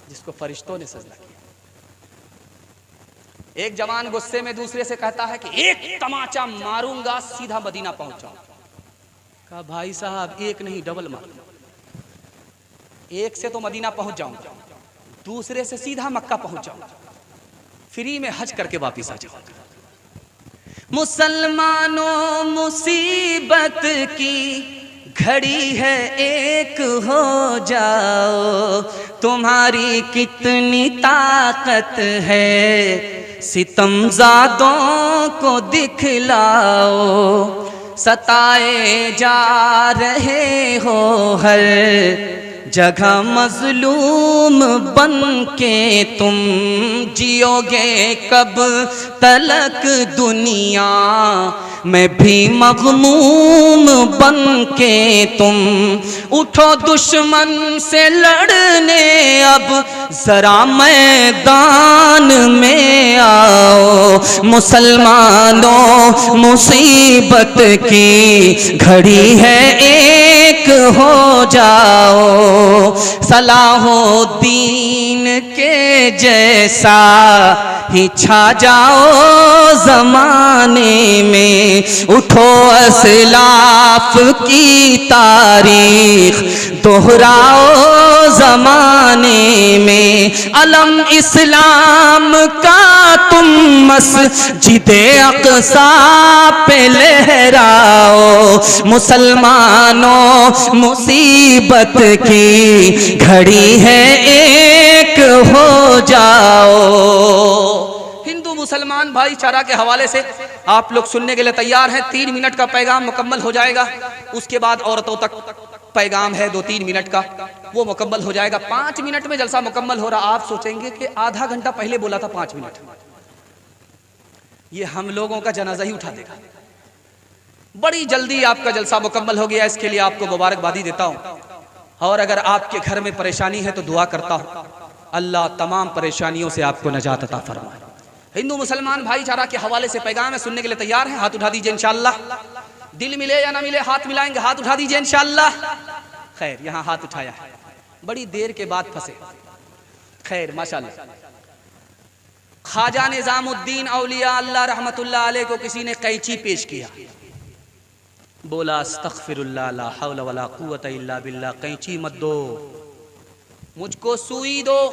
Speaker 2: जिसको फरिश्तों ने सजदा किया। एक जवान गुस्से में दूसरे से कहता है कि एक तमाचा मारूंगा सीधा मदीना पहुंच जाऊं। कहा भाई साहब एक नहीं डबल मार, एक से तो मदीना पहुंच जाऊंगा, दूसरे से सीधा मक्का पहुंच जाऊंगा, फ्री में हज करके वापिस आ जाऊंगा।
Speaker 1: मुसलमानों मुसीबत की घड़ी है, एक हो जाओ, तुम्हारी कितनी ताकत है, सितमज़ादों को दिखलाओ, सताए जा रहे हो हर जगह मजलूम बन के तुम जियोगे कब तलक दुनिया में भी मग़मूम बन के तुम। उठो दुश्मन से लड़ने अब ज़रा मैदान में आओ, मुसलमानों मुसीबत की घड़ी है एक हो जाओ, सलाहुद्दीन के जैसा ही छा जाओ ज़माने में। उठो असलाफ की तारीख दोहराओ ज़माने में, अलम इस्लाम का तुम मस्जिदे अक़सा पे लहराओ, मुसलमानों मुसीबत की घड़ी है एक हो जाओ।
Speaker 2: हिंदू मुसलमान भाईचारा के हवाले से आप लोग सुनने के लिए तैयार हैं? 3 मिनट का पैगाम मुकम्मल हो जाएगा, उसके बाद औरतों तक पैगाम है 2-3 मिनट का, वो मुकम्मल हो जाएगा। 5 मिनट में जलसा मुकम्मल हो रहा। आप सोचेंगे कि आधा घंटा पहले बोला था 5 मिनट, ये हम लोगों का जनाजा ही उठा देगा। बड़ी जल्दी आपका जलसा मुकम्मल हो गया, इसके लिए आपको मुबारकबादी देता हूँ। और अगर आपके घर में परेशानी है तो दुआ करता हूँ अल्लाह तमाम परेशानियों से आपको नजात अता फरमाए। हिंदू मुसलमान भाईचारा के हवाले से पैगाम है, सुनने के लिए तैयार हैं? हाथ उठा दीजिए इंशाअल्लाह। दिल मिले या ना मिले हाथ मिलाएंगे, हाथ उठा दीजिए इंशाअल्लाह। खैर, यहाँ हाथ उठाया है, बड़ी देर के बाद फंसे। खैर माशाअल्लाह। ख्वाजा निजामुद्दीन औलिया अल्लाह रहमतुल्लाह अलैह को किसी ने कैंची पेश किया, बोला अस्तगफिरुल्लाह ला हौला वला कुव्वता इल्ला बिल्लाह, कैंची मत दो, मुझको सुई दो,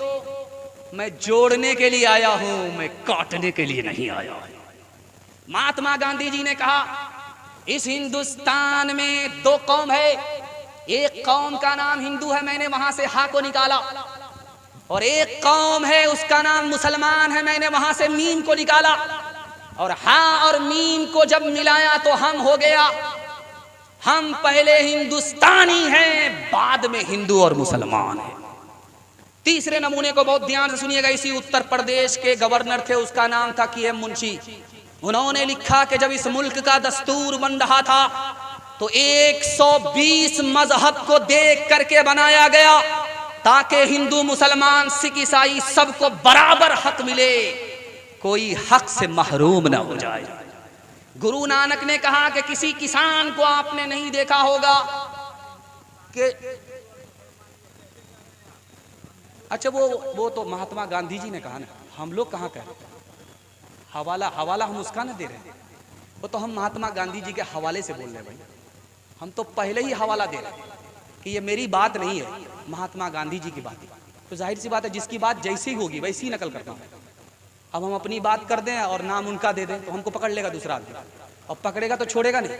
Speaker 2: मैं जोड़ने के लिए आया हूं, मैं काटने के लिए नहीं आया हूं। महात्मा गांधी जी ने कहा इस हिंदुस्तान में 2 कौम है, एक कौम का नाम हिंदू है, मैंने वहां से हा को निकाला, और एक कौम है उसका नाम मुसलमान है, मैंने वहां से मीम को निकाला, और हा और मीम को जब मिलाया तो हम हो गया। हम पहले हिंदुस्तानी हैं, बाद में हिंदू और मुसलमान हैं। तीसरे नमूने को बहुत ध्यान से सुनिएगा। इसी उत्तर प्रदेश के गवर्नर थे, उसका नाम था KM मुंशी। उन्होंने लिखा कि जब इस मुल्क का दस्तूर बन रहा था तो 120 मजहब को देख करके बनाया गया ताकि हिंदू मुसलमान सिख ईसाई सबको बराबर हक मिले, कोई हक से महरूम ना हो जाए। गुरु नानक ने कहा कि किसी किसान को आपने नहीं देखा होगा कि अच्छा वो तो महात्मा गांधी जी ने कहा ना, हम लोग कहाँ कह रहे? हवाला हम उसका ना दे रहे हैं, वो तो हम महात्मा गांधी जी के हवाले से बोल रहे हैं भाई। हम तो पहले ही हवाला दे रहे हैं कि ये मेरी बात नहीं है, महात्मा गांधी जी की बात है। तो जाहिर सी बात है जिसकी बात जैसी होगी वैसी नकल करता हूँ। अब हम अपनी बात कर दें और नाम उनका दे दें तो हमको पकड़ लेगा दूसरा आदमी, और पकड़ेगा तो छोड़ेगा नहीं,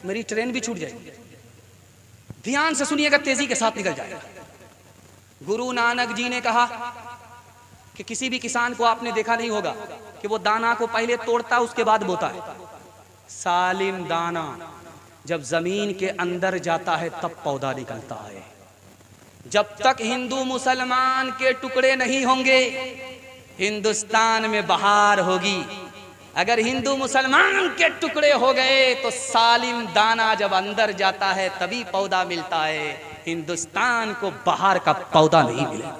Speaker 2: मेरी ट्रेन भी छूट जाएगी। ध्यान से सुनिएगा, तेजी के साथ निकल जाएगा। गुरु नानक जी ने कहा कि किसी भी किसान को आपने देखा नहीं होगा कि वो दाना को पहले तोड़ता उसके बाद बोता है। सालिम दाना जब जमीन के अंदर जाता है तब पौधा निकलता है। जब तक हिंदू मुसलमान के टुकड़े नहीं होंगे हिंदुस्तान में बहार होगी। अगर हिंदू मुसलमान के टुकड़े हो गए तो सालिम दाना जब अंदर जाता है तभी पौधा मिलता है, हिंदुस्तान को बहार का पौधा नहीं मिलेगा।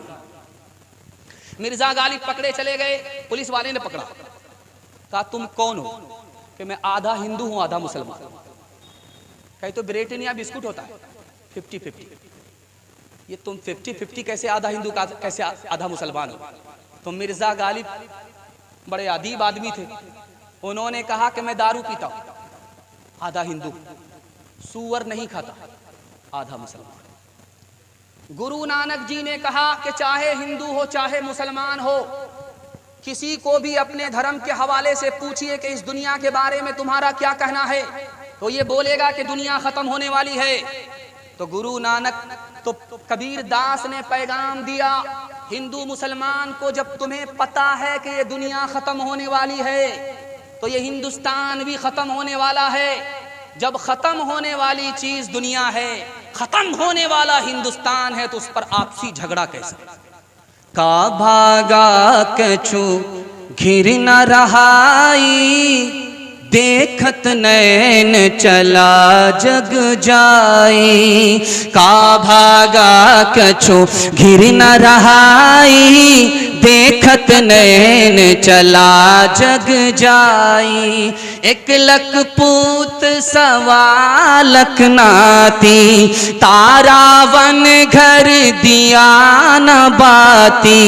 Speaker 2: मिर्जा गालिब पकड़े चले गए, पुलिस वाले ने पकड़ा, कहा तुम कौन हो? कि मैं आधा हिंदू हूं आधा मुसलमान। कहे तो ब्रिटानिया बिस्कुट होता है 50-50, ये तुम 50-50 कैसे आधा हिंदू का कैसे आधा मुसलमान हो? तो मिर्जा गालिब बड़े अदीब आदमी थे, उन्होंने कहा कि मैं दारू पीता हूं आधा हिंदू, सूअर नहीं खाता आधा मुसलमान। गुरु नानक जी ने कहा कि चाहे हिंदू हो चाहे मुसलमान हो, किसी को भी अपने धर्म के हवाले से पूछिए कि इस दुनिया के बारे में तुम्हारा क्या कहना है, तो ये बोलेगा कि दुनिया खत्म होने वाली है। तो गुरु नानक तो कबीर दास ने पैगाम दिया हिंदू मुसलमान को जब तुम्हें पता है कि ये दुनिया खत्म होने वाली है तो ये हिंदुस्तान भी खत्म होने वाला है। जब खत्म होने वाली चीज दुनिया है, खत्म होने वाला हिंदुस्तान है, तो उस पर आपसी झगड़ा कैसे?
Speaker 1: का भागा कछु घिर न रहाई, देखत नैन चला जग जाई। का भागा कछु घिर न रहाई, देखत नैन चला जग जाई। एक लख पूत सवा लख नाती, तारावन घर दिया न बाती।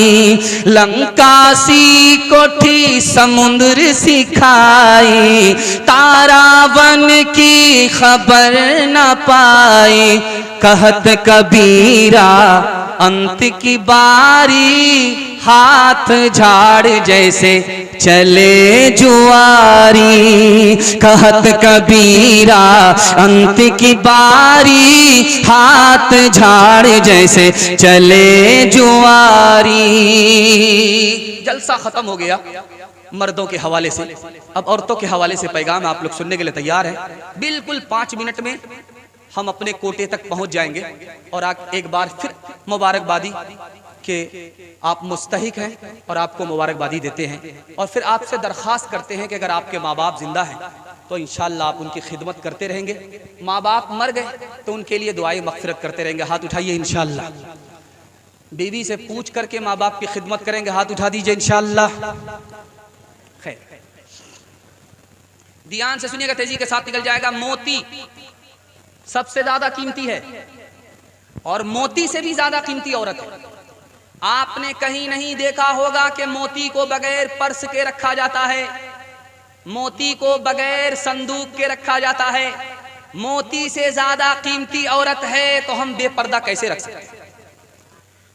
Speaker 1: लंका सी कोठी समुद्र सिखाई, तारावन की खबर न पाई। कहत कबीरा अंत की बारी, हाथ झाड़ जैसे चले जुआरी। कहत कबीरा अंत की बारी, हाथ झाड़ जैसे चले जुआरी।
Speaker 2: जलसा खत्म हो गया मर्दों के हवाले से। अब औरतों के हवाले से पैगाम आप लोग सुनने के लिए तैयार हैं? बिल्कुल 5 मिनट में हम अपने कोटे तक पहुंच जाएंगे और एक बार फिर मुबारकबादी कि आप मुस्तहिक हैं और आपको मुबारकबादी देते हैं। और फिर आपसे दरख्वास्त करते हैं कि अगर आपके माँ बाप जिंदा हैं तो इंशाअल्लाह आप उनकी खिदमत करते रहेंगे। माँ बाप मर गए तो उनके लिए दुआई मग़फ़िरत करते रहेंगे। हाथ उठाइए इंशाअल्लाह। बीवी से पूछ करके माँ बाप की खिदमत करेंगे, हाथ उठा दीजिए इंशाअल्लाह। खैर, ध्यान से सुनिएगा, तेजी के साथ निकल जाएगा। मोती सबसे ज्यादा कीमती है और मोती से भी ज्यादा कीमती औरत है। आपने कहीं नहीं देखा होगा कि मोती को बगैर पर्स के रखा जाता है, मोती को बगैर संदूक के रखा जाता है। मोती से ज्यादा कीमती औरत है तो हम बेपर्दा कैसे रख सकते हैं?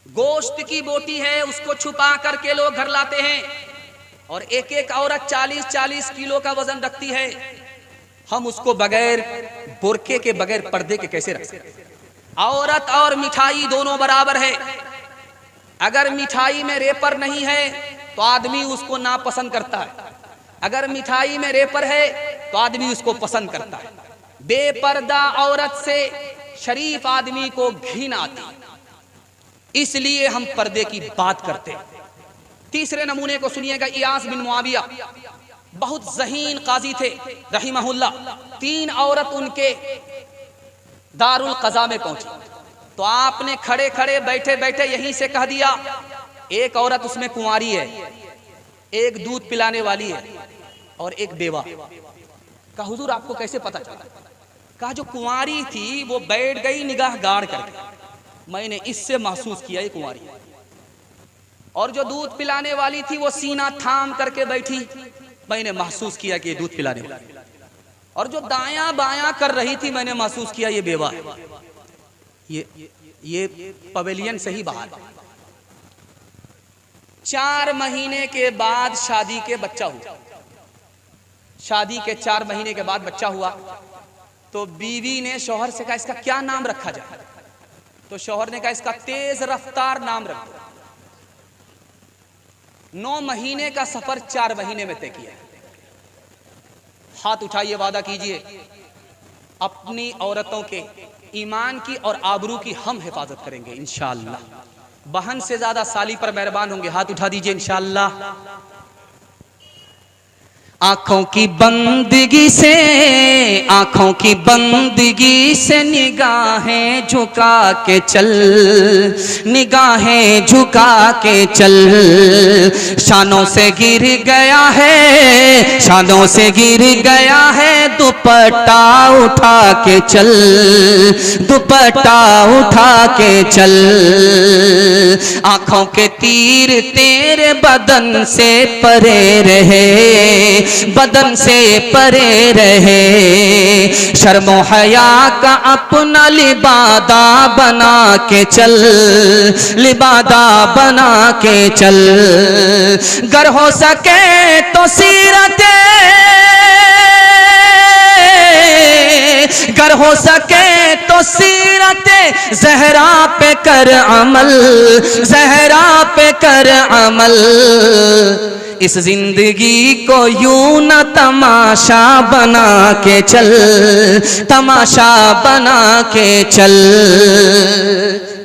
Speaker 2: गोश्त की बोटी है, उसको छुपा करके लोग घर लाते हैं और एक एक औरत 40-40 किलो का वजन रखती है। हम उसको बगैर बुरके के, बगैर पर्दे के कैसे रख सकते? औरत और मिठाई दोनों बराबर है। अगर मिठाई में रेपर नहीं है तो आदमी उसको नापसंद करता है, अगर मिठाई में रेपर है तो आदमी उसको पसंद करता है। बेपर्दा औरत से शरीफ आदमी को घिन आती, इसलिए हम पर्दे की बात करते हैं। तीसरे नमूने को सुनिएगा। इयास बिन मुआविया बहुत ज़हीन काजी थे रहिमहुल्लाह। 3 औरत उनके दारुल क़ज़ा में पहुंची तो आपने खड़े खड़े बैठे बैठे यहीं से कह दिया, एक औरत उसमें कुंवारी है, एक दूध पिलाने वाली है और एक बेवा। कहा हुजूर आपको कैसे पता चला? कहा जो कुंवारी थी वो बैठ गई निगाह गाड़ करके, मैंने इससे महसूस किया ये कुंवारी। और जो दूध पिलाने वाली थी वो सीना थाम करके बैठी, मैंने महसूस किया कि ये दूध पिलाने वाली। और जो दायां बायां कर रही थी मैंने महसूस किया ये बेवा है। ये पवेलियन से ही बाहर। 4 महीने के बाद शादी के बच्चा हुआ। शादी के 4 महीने के बाद बच्चा हुआ तो बीवी ने शौहर से कहा इसका क्या नाम रखा जाए? तो शौहर ने कहा इसका तेज रफ्तार नाम रख दो। 9 महीने का सफर 4 महीने में तय किया। हाथ उठाइए, वादा कीजिए अपनी औरतों के ईमान की और आबरू की हम हिफाजत करेंगे इंशाअल्लाह। बहन से ज्यादा साली पर मेहरबान होंगे, हाथ उठा दीजिए इंशाअल्लाह।
Speaker 1: आँखों की बंदगी से, आँखों की बंदगी से निगाहें झुका के चल, निगाहें झुका के चल। शानों से गिर गया है, शानों से गिर गया है, दुपट्टा उठा के चल, दुपट्टा उठा के चल। आँखों के तीर तेरे बदन से परे रहे, बदन से परे रहे। शर्मो हया का अपना लिबादा बना के चल, लिबादा बना के चल। गर हो सके तो सीरते गर हो सके तो सीरत ज़हरा पे कर अमल, ज़हरा पे कर अमल। इस जिंदगी को यूं न तमाशा बना के चल, तमाशा बना के चल।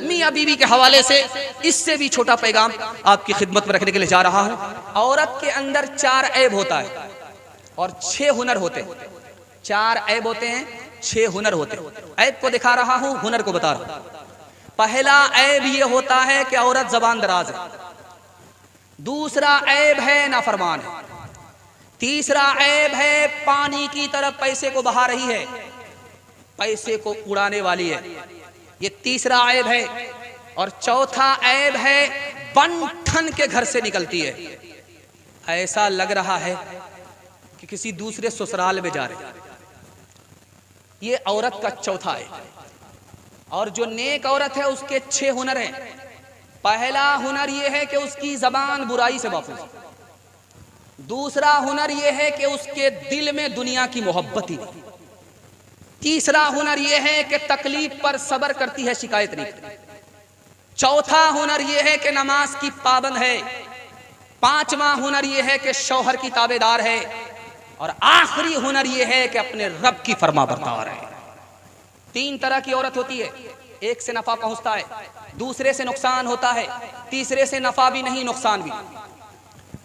Speaker 2: मियां बीवी के हवाले से इससे भी छोटा पैगाम आपकी खिदमत में रखने के लिए जा रहा हूं। औरत के अंदर 4 ऐब होता है और 6 हुनर होते हैं। 4 ऐब होते हैं, 6 हुनर होते हैं। ऐब को दिखा रहा हूं, हुनर को बता रहा हूं। पहला ऐब ये होता है कि औरत जबान दराज है। दूसरा ऐब है नाफरमान है। तीसरा ऐब है पानी की तरफ पैसे को बहा रही है, पैसे को उड़ाने वाली है, ये तीसरा ऐब है। और चौथा ऐब है बन ठन के घर से निकलती है, ऐसा लग रहा है कि किसी दूसरे ससुराल में जा रहे। ये औरत का चौथा है। और जो नेक औरत है उसके 6 हुनर हैं। पहला हुनर यह है कि उसकी जबान बुराई से महफूज। दूसरा हुनर यह है कि उसके दिल में दुनिया की मोहब्बत ही नहीं। तीसरा हुनर यह है कि तकलीफ पर सब्र करती है, शिकायत नहीं करती। चौथा हुनर यह है कि नमाज की पाबंद है। पांचवा हुनर यह है कि शौहर की ताबेदार है। और आखिरी हुनर यह है कि अपने रब की फरमाबरदार है। 3 तरह की औरत होती है। एक से नफा पहुंचता है, दूसरे से नुकसान होता है, तीसरे से नफा भी नहीं नुकसान भी।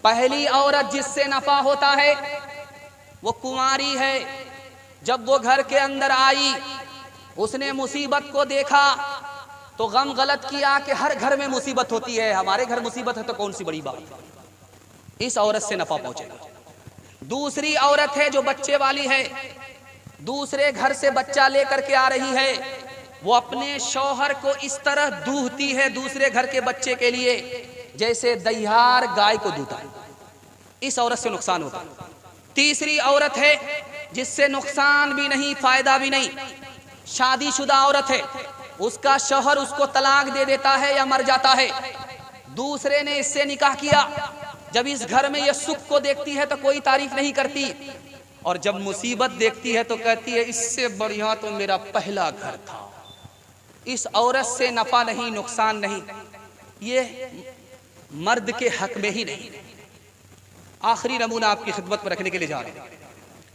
Speaker 2: पहली औरत जिससे नफा होता है वो कुंवारी है। जब वो घर के अंदर आई, उसने मुसीबत को देखा तो गम गलत किया कि हर घर में मुसीबत होती है, हमारे घर मुसीबत है तो कौन सी बड़ी बात। इस औरत से नफा पहुंचेगा। दूसरी औरत है जो बच्चे वाली है, दूसरे घर से बच्चा लेकर के आ रही है। वो अपने शौहर को इस तरह दूहती है दूसरे घर के बच्चे के लिए जैसे दहियार गाय को दूता है। इस औरत से नुकसान होता है। तीसरी औरत है जिससे नुकसान भी नहीं, फायदा भी नहीं। शादीशुदा औरत है, उसका शौहर उसको तलाक दे देता है या मर जाता है, दूसरे ने इससे निकाह किया। जब इस घर में ये सुख को देखती है तो कोई तारीफ नहीं करती, और जब मुसीबत देखती है तो कहती है इससे बढ़िया तो मेरा पहला घर था। इस औरत से नफा नहीं, नुकसान नहीं, ये मर्द के हक में ही नहीं। आखिरी नमूना आपकी खिदमत में रखने के लिए जा रहे हैं।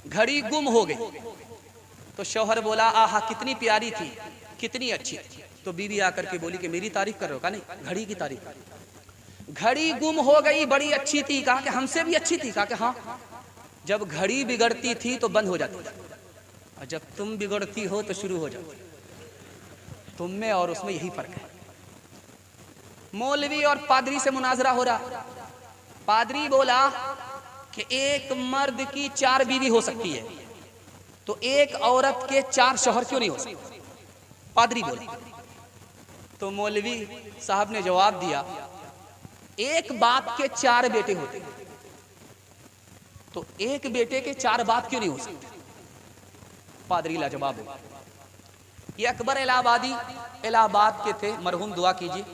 Speaker 2: घड़ी गुम हो गई तो शौहर बोला आहा कितनी प्यारी थी, कितनी अच्छी। तो बीवी आकर के बोली कि मेरी तारीफ कर रहे हो? कहा नहीं, घड़ी की तारीफ। घड़ी गुम हो गई, बड़ी अच्छी थी। कहा कि हमसे भी अच्छी थी। कहा कि हाँ, जब घड़ी बिगड़ती थी तो बंद हो जाती थी, और जब तुम बिगड़ती हो तो शुरू हो जाती। तुम में और उसमें यही फर्क है। मौलवी और पादरी से मुनाजरा हो रहा। पादरी बोला कि एक मर्द की 4 बीवी हो सकती है, तो एक औरत के 4 शौहर क्यों नहीं हो सकते? पादरी बोला। तो मौलवी साहब ने जवाब दिया, एक बाप के 4 बेटे होते हैं, तो एक बेटे के 4 बाप क्यों नहीं हो सकते? पादरी लाजवाब हो। ये अकबर इलाहाबादी इलाहाबाद के थे, मरहूम, दुआ कीजिए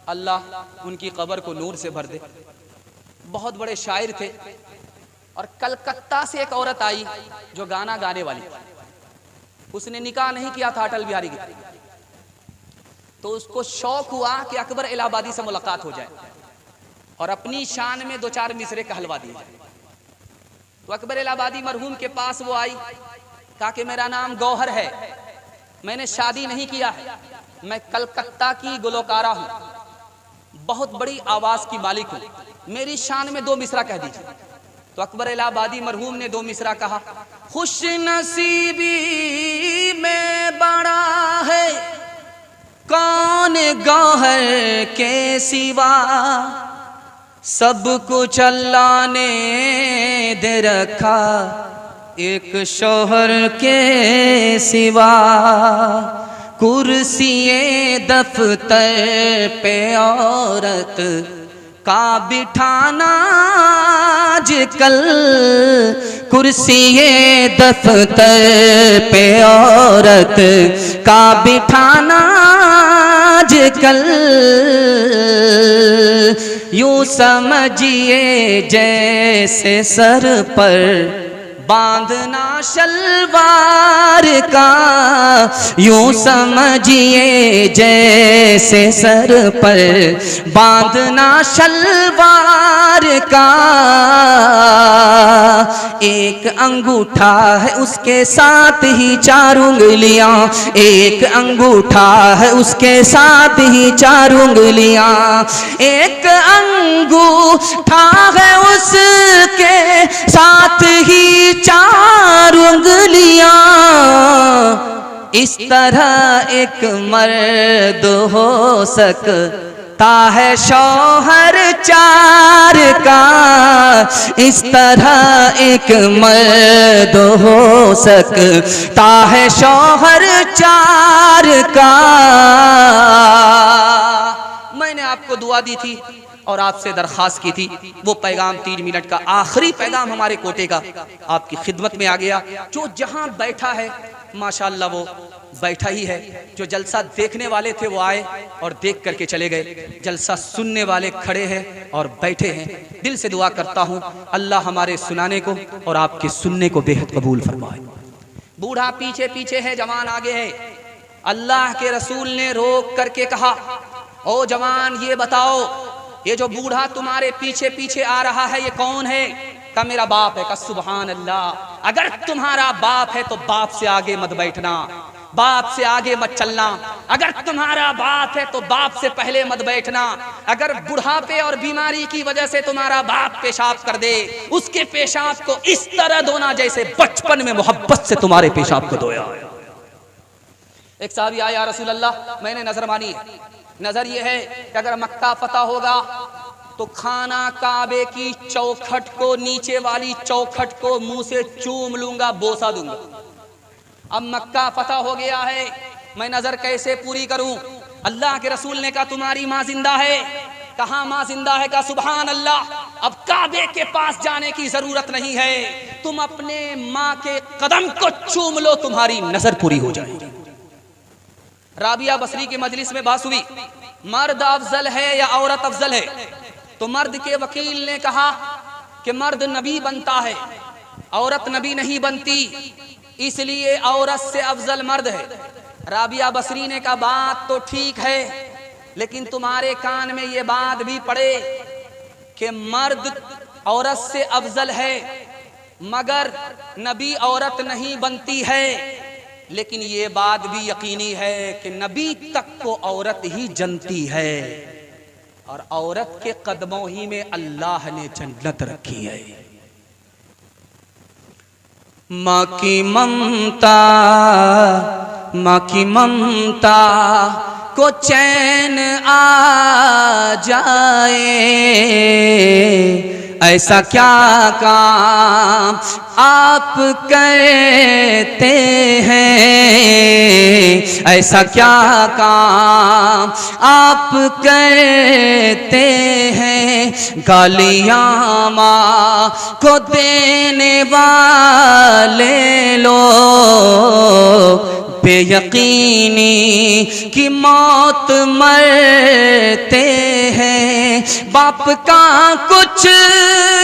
Speaker 2: अल्लाह उनकी कब्र को नूर से भर दे। बहुत बड़े शायर थे। और कलकत्ता से एक औरत आई जो गाना गाने वाली। उसने निकाह नहीं किया था अटल बिहारी की, तो उसको शौक हुआ कि अकबर इलाहाबादी से मुलाकात हो जाए और अपनी शान में 2-4 मिसरे कहलवा दिए जाए। तो अकबर इलाहाबादी मरहूम के पास वो आई, कहा कि मेरा नाम गौहर है, मैंने शादी नहीं किया है, मैं कलकत्ता की गुलकारा हूँ, बहुत बड़ी आवाज की मालिक हूँ, मेरी शान में 2 मिसरा कह दीजिए। तो अकबर इलाहाबादी मरहूम ने 2 मिसरा कहा। खुश नसीबी में बड़ा है कौन गौहर के सिवा, सब कुछ अल्लाह ने दे रखा एक शौहर के सिवा। कुर्सिए दफ्तर पे औरत का बिठाना आजकल, कुर्सिए दफ्तर पे औरत का बिठाना आजकल। यूं समझिए जैसे सर पर
Speaker 1: बांधना शलवार का यूं समझिए जैसे सर पर बांधना शलवार का। एक अंगूठा है उसके साथ ही 4 उंगलियां, एक अंगूठा है उसके साथ ही 4 उंगलियां, एक अंगूठा है उसके साथ ही 4 उंगलियां। इस तरह एक मर्द हो सकता है शौहर 4 का, इस तरह एक मर्द हो सकता है शौहर 4 का। मैंने आपको दुआ दी थी और आपसे दरखास्त की थी, वो पैगाम 3 मिनट का आखिरी पैगाम हमारे कोटे का आपकी खिदमत में आ गया। जो जहां बैठा है माशाअल्लाह वो बैठा ही है, जो जलसा देखने वाले थे वो आए और देख करके चले गए, जलसा सुनने वाले खड़े हैं और बैठे हैं। दिल से दुआ करता हूँ अल्लाह हमारे सुनाने को और आपके सुनने को बेहद कबूल फरमाए। बूढ़ा पीछे पीछे है, जवान आगे है। अल्लाह के रसूल ने रोक करके कहा, ओ जवान ये बताओ, ये जो बूढ़ा तुम्हारे पीछे पीछे आ रहा है ये कौन है? का मेरा बाप है। का सुभान अल्लाह। अगर तुम्हारा बाप है तो बाप से आगे मत बैठना, बाप से आगे मत चलना। अगर तुम्हारा बाप है तो बाप से पहले मत बैठना। अगर बुढ़ापे और बीमारी की वजह से तुम्हारा बाप पेशाब कर दे, उसके पेशाब को इस तरह धोना जैसे बचपन में मोहब्बत से तुम्हारे पेशाब को धोया। एक साहबी आया, या रसूल अल्लाह मैंने नजर मानी है, नजर ये है कि अगर मक्का फतह होगा तो खाना काबे की चौखट को, नीचे वाली चौखट को मुंह से चूम लूंगा, बोसा दूंगा। अब मक्का फतह हो गया है, मैं नजर कैसे पूरी करूं? अल्लाह के रसूल ने कहा तुम्हारी माँ जिंदा है। कहा माँ जिंदा है? का सुभान अल्लाह। अब काबे के पास जाने की जरूरत नहीं है, तुम अपने माँ के कदम को चूम लो, तुम्हारी नजर पूरी हो जाएगी। राबिया बसरी की मजलिस में बात हुई, मर्द अफजल है या औरत अफजल है? तो मर्द के वकील ने कहा कि मर्द नबी बनता है, औरत नबी नहीं बनती, इसलिए औरत से अफजल मर्द है। राबिया बसरी ने कहा बात तो ठीक है, लेकिन तुम्हारे कान में ये बात भी पड़े कि मर्द औरत से अफजल है, मगर नबी औरत नहीं बनती है। लेकिन ये बात भी यकीनी है कि नबी तक को औरत ही जनती है और औरत के कदमों ही में अल्लाह ने जन्नत रखी है। माँ की ममता, माँ की ममता को चैन आ जाए, ऐसा क्या काम आप करते हैं, ऐसा क्या काम आप करते हैं, गालियाँ माँ को देने वाले लोग बेयकीनी की मौत मरते हैं। बाप का कुछ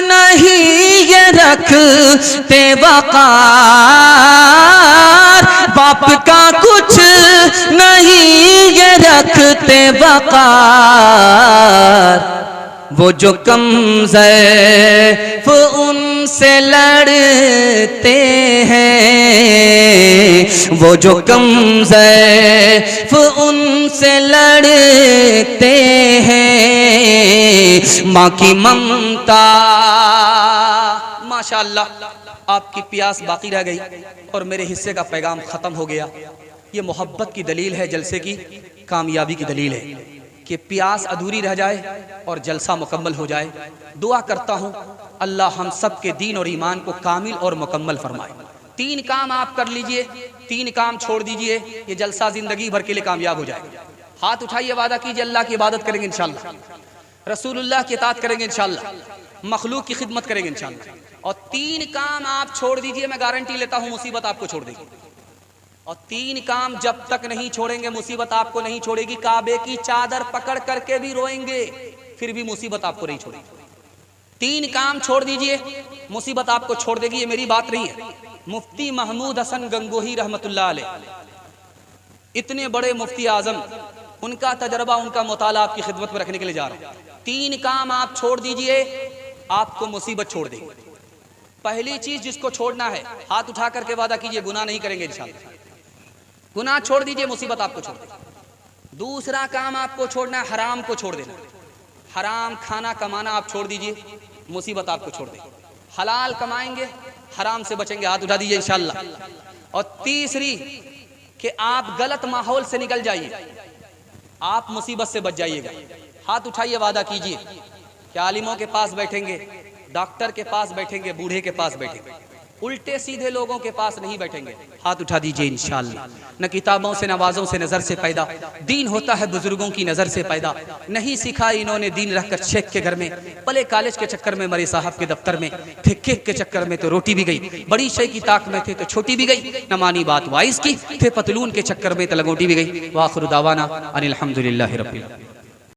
Speaker 1: नहीं ये रखते वक़ार, बाप का कुछ नहीं ये रखते वक़ार। वो जो कम ज़ैफ़ उनसे लड़ते हैं, वो जो कम ज़ैफ़ उनसे लड़ते हैं। माँ की ममता। माशाअल्लाह आपकी प्यास बाकी रह गई और मेरे हिस्से का पैगाम ख़त्म हो गया। ये मोहब्बत की दलील है, जलसे की कामयाबी की दलील है कि प्यास अधूरी रह जाए और जलसा मुकम्मल हो जाए। दुआ करता हूँ अल्लाह हम सब के दीन और ईमान को कामिल और मुकम्मल फरमाए। 3 काम आप कर लीजिए, 3 काम छोड़ दीजिए, ये जलसा जिंदगी भर के लिए कामयाब हो जाएगा। हाथ उठाइए, वादा कीजिए अल्लाह की इबादत करेंगे इंशाअल्लाह, रसूलुल्लाह की इताअत करेंगे इंशाअल्लाह, मखलूक की खिदमत करेंगे इंशाअल्लाह। और 3 काम आप छोड़ दीजिए, मैं गारंटी लेता हूँ मुसीबत आपको छोड़ देगी। और 3 काम जब तक नहीं छोड़ेंगे मुसीबत आपको नहीं छोड़ेगी। काबे की चादर पकड़ करके भी रोएंगे फिर भी मुसीबत आपको नहीं छोड़ेगी।
Speaker 2: 3 काम छोड़ दीजिए, मुसीबत आपको छोड़ देगी। ये मेरी बात नहीं है, मुफ्ती महमूद हसन गंगोही रहमतुल्लाह अलैह, इतने बड़े मुफ्ती आजम, उनका तजर्बा, उनका मुताला आपकी खिदमत में रखने के लिए जा रहा हूं। 3 काम आप छोड़ दीजिए, आपको मुसीबत छोड़ देगी। पहली चीज जिसको छोड़ना है, हाथ उठा करके वादा कीजिए गुनाह नहीं करेंगे इंशाअल्लाह। गुनाह छोड़ दीजिए, मुसीबत आपको छोड़ देगी। दूसरा काम आपको छोड़ना है, हराम को छोड़ देना। हराम खाना कमाना आप छोड़ दीजिए, मुसीबत आपको छोड़ देगी। हलाल कमाएंगे, हराम से बचेंगे, हाथ उठा दीजिए इंशाअल्लाह। और तीसरी कि आप गलत माहौल से निकल जाइए, आप मुसीबत से बच जाइएगा। हाथ उठाइए, वादा कीजिए कि आलिमों के पास बैठेंगे, डॉक्टर के पास बैठेंगे, बूढ़े के पास बैठेंगे, उल्टे सीधे लोगों के पास नहीं बैठेंगे। हाथ उठा दीजिए इंशाअल्लाह। न किताबों से नवाजों से नजर से पैदा, दीन होता है बुजुर्गों की नजर से पैदा। नहीं सीखा इन्होंने दीन रखकर शेख के घर में, पले कॉलेज के चक्कर में मरे साहब के दफ्तर में, थे केक के चक्कर में तो रोटी भी गई, बड़ी शय की ताक में थे तो छोटी भी गई, न मानी बात वाइस की, थे पतलून के चक्कर में तो लगोटी भी गई। वाखिर दावाना अनिल हम्दुलिल्लाहि रब्बिल आलमीन।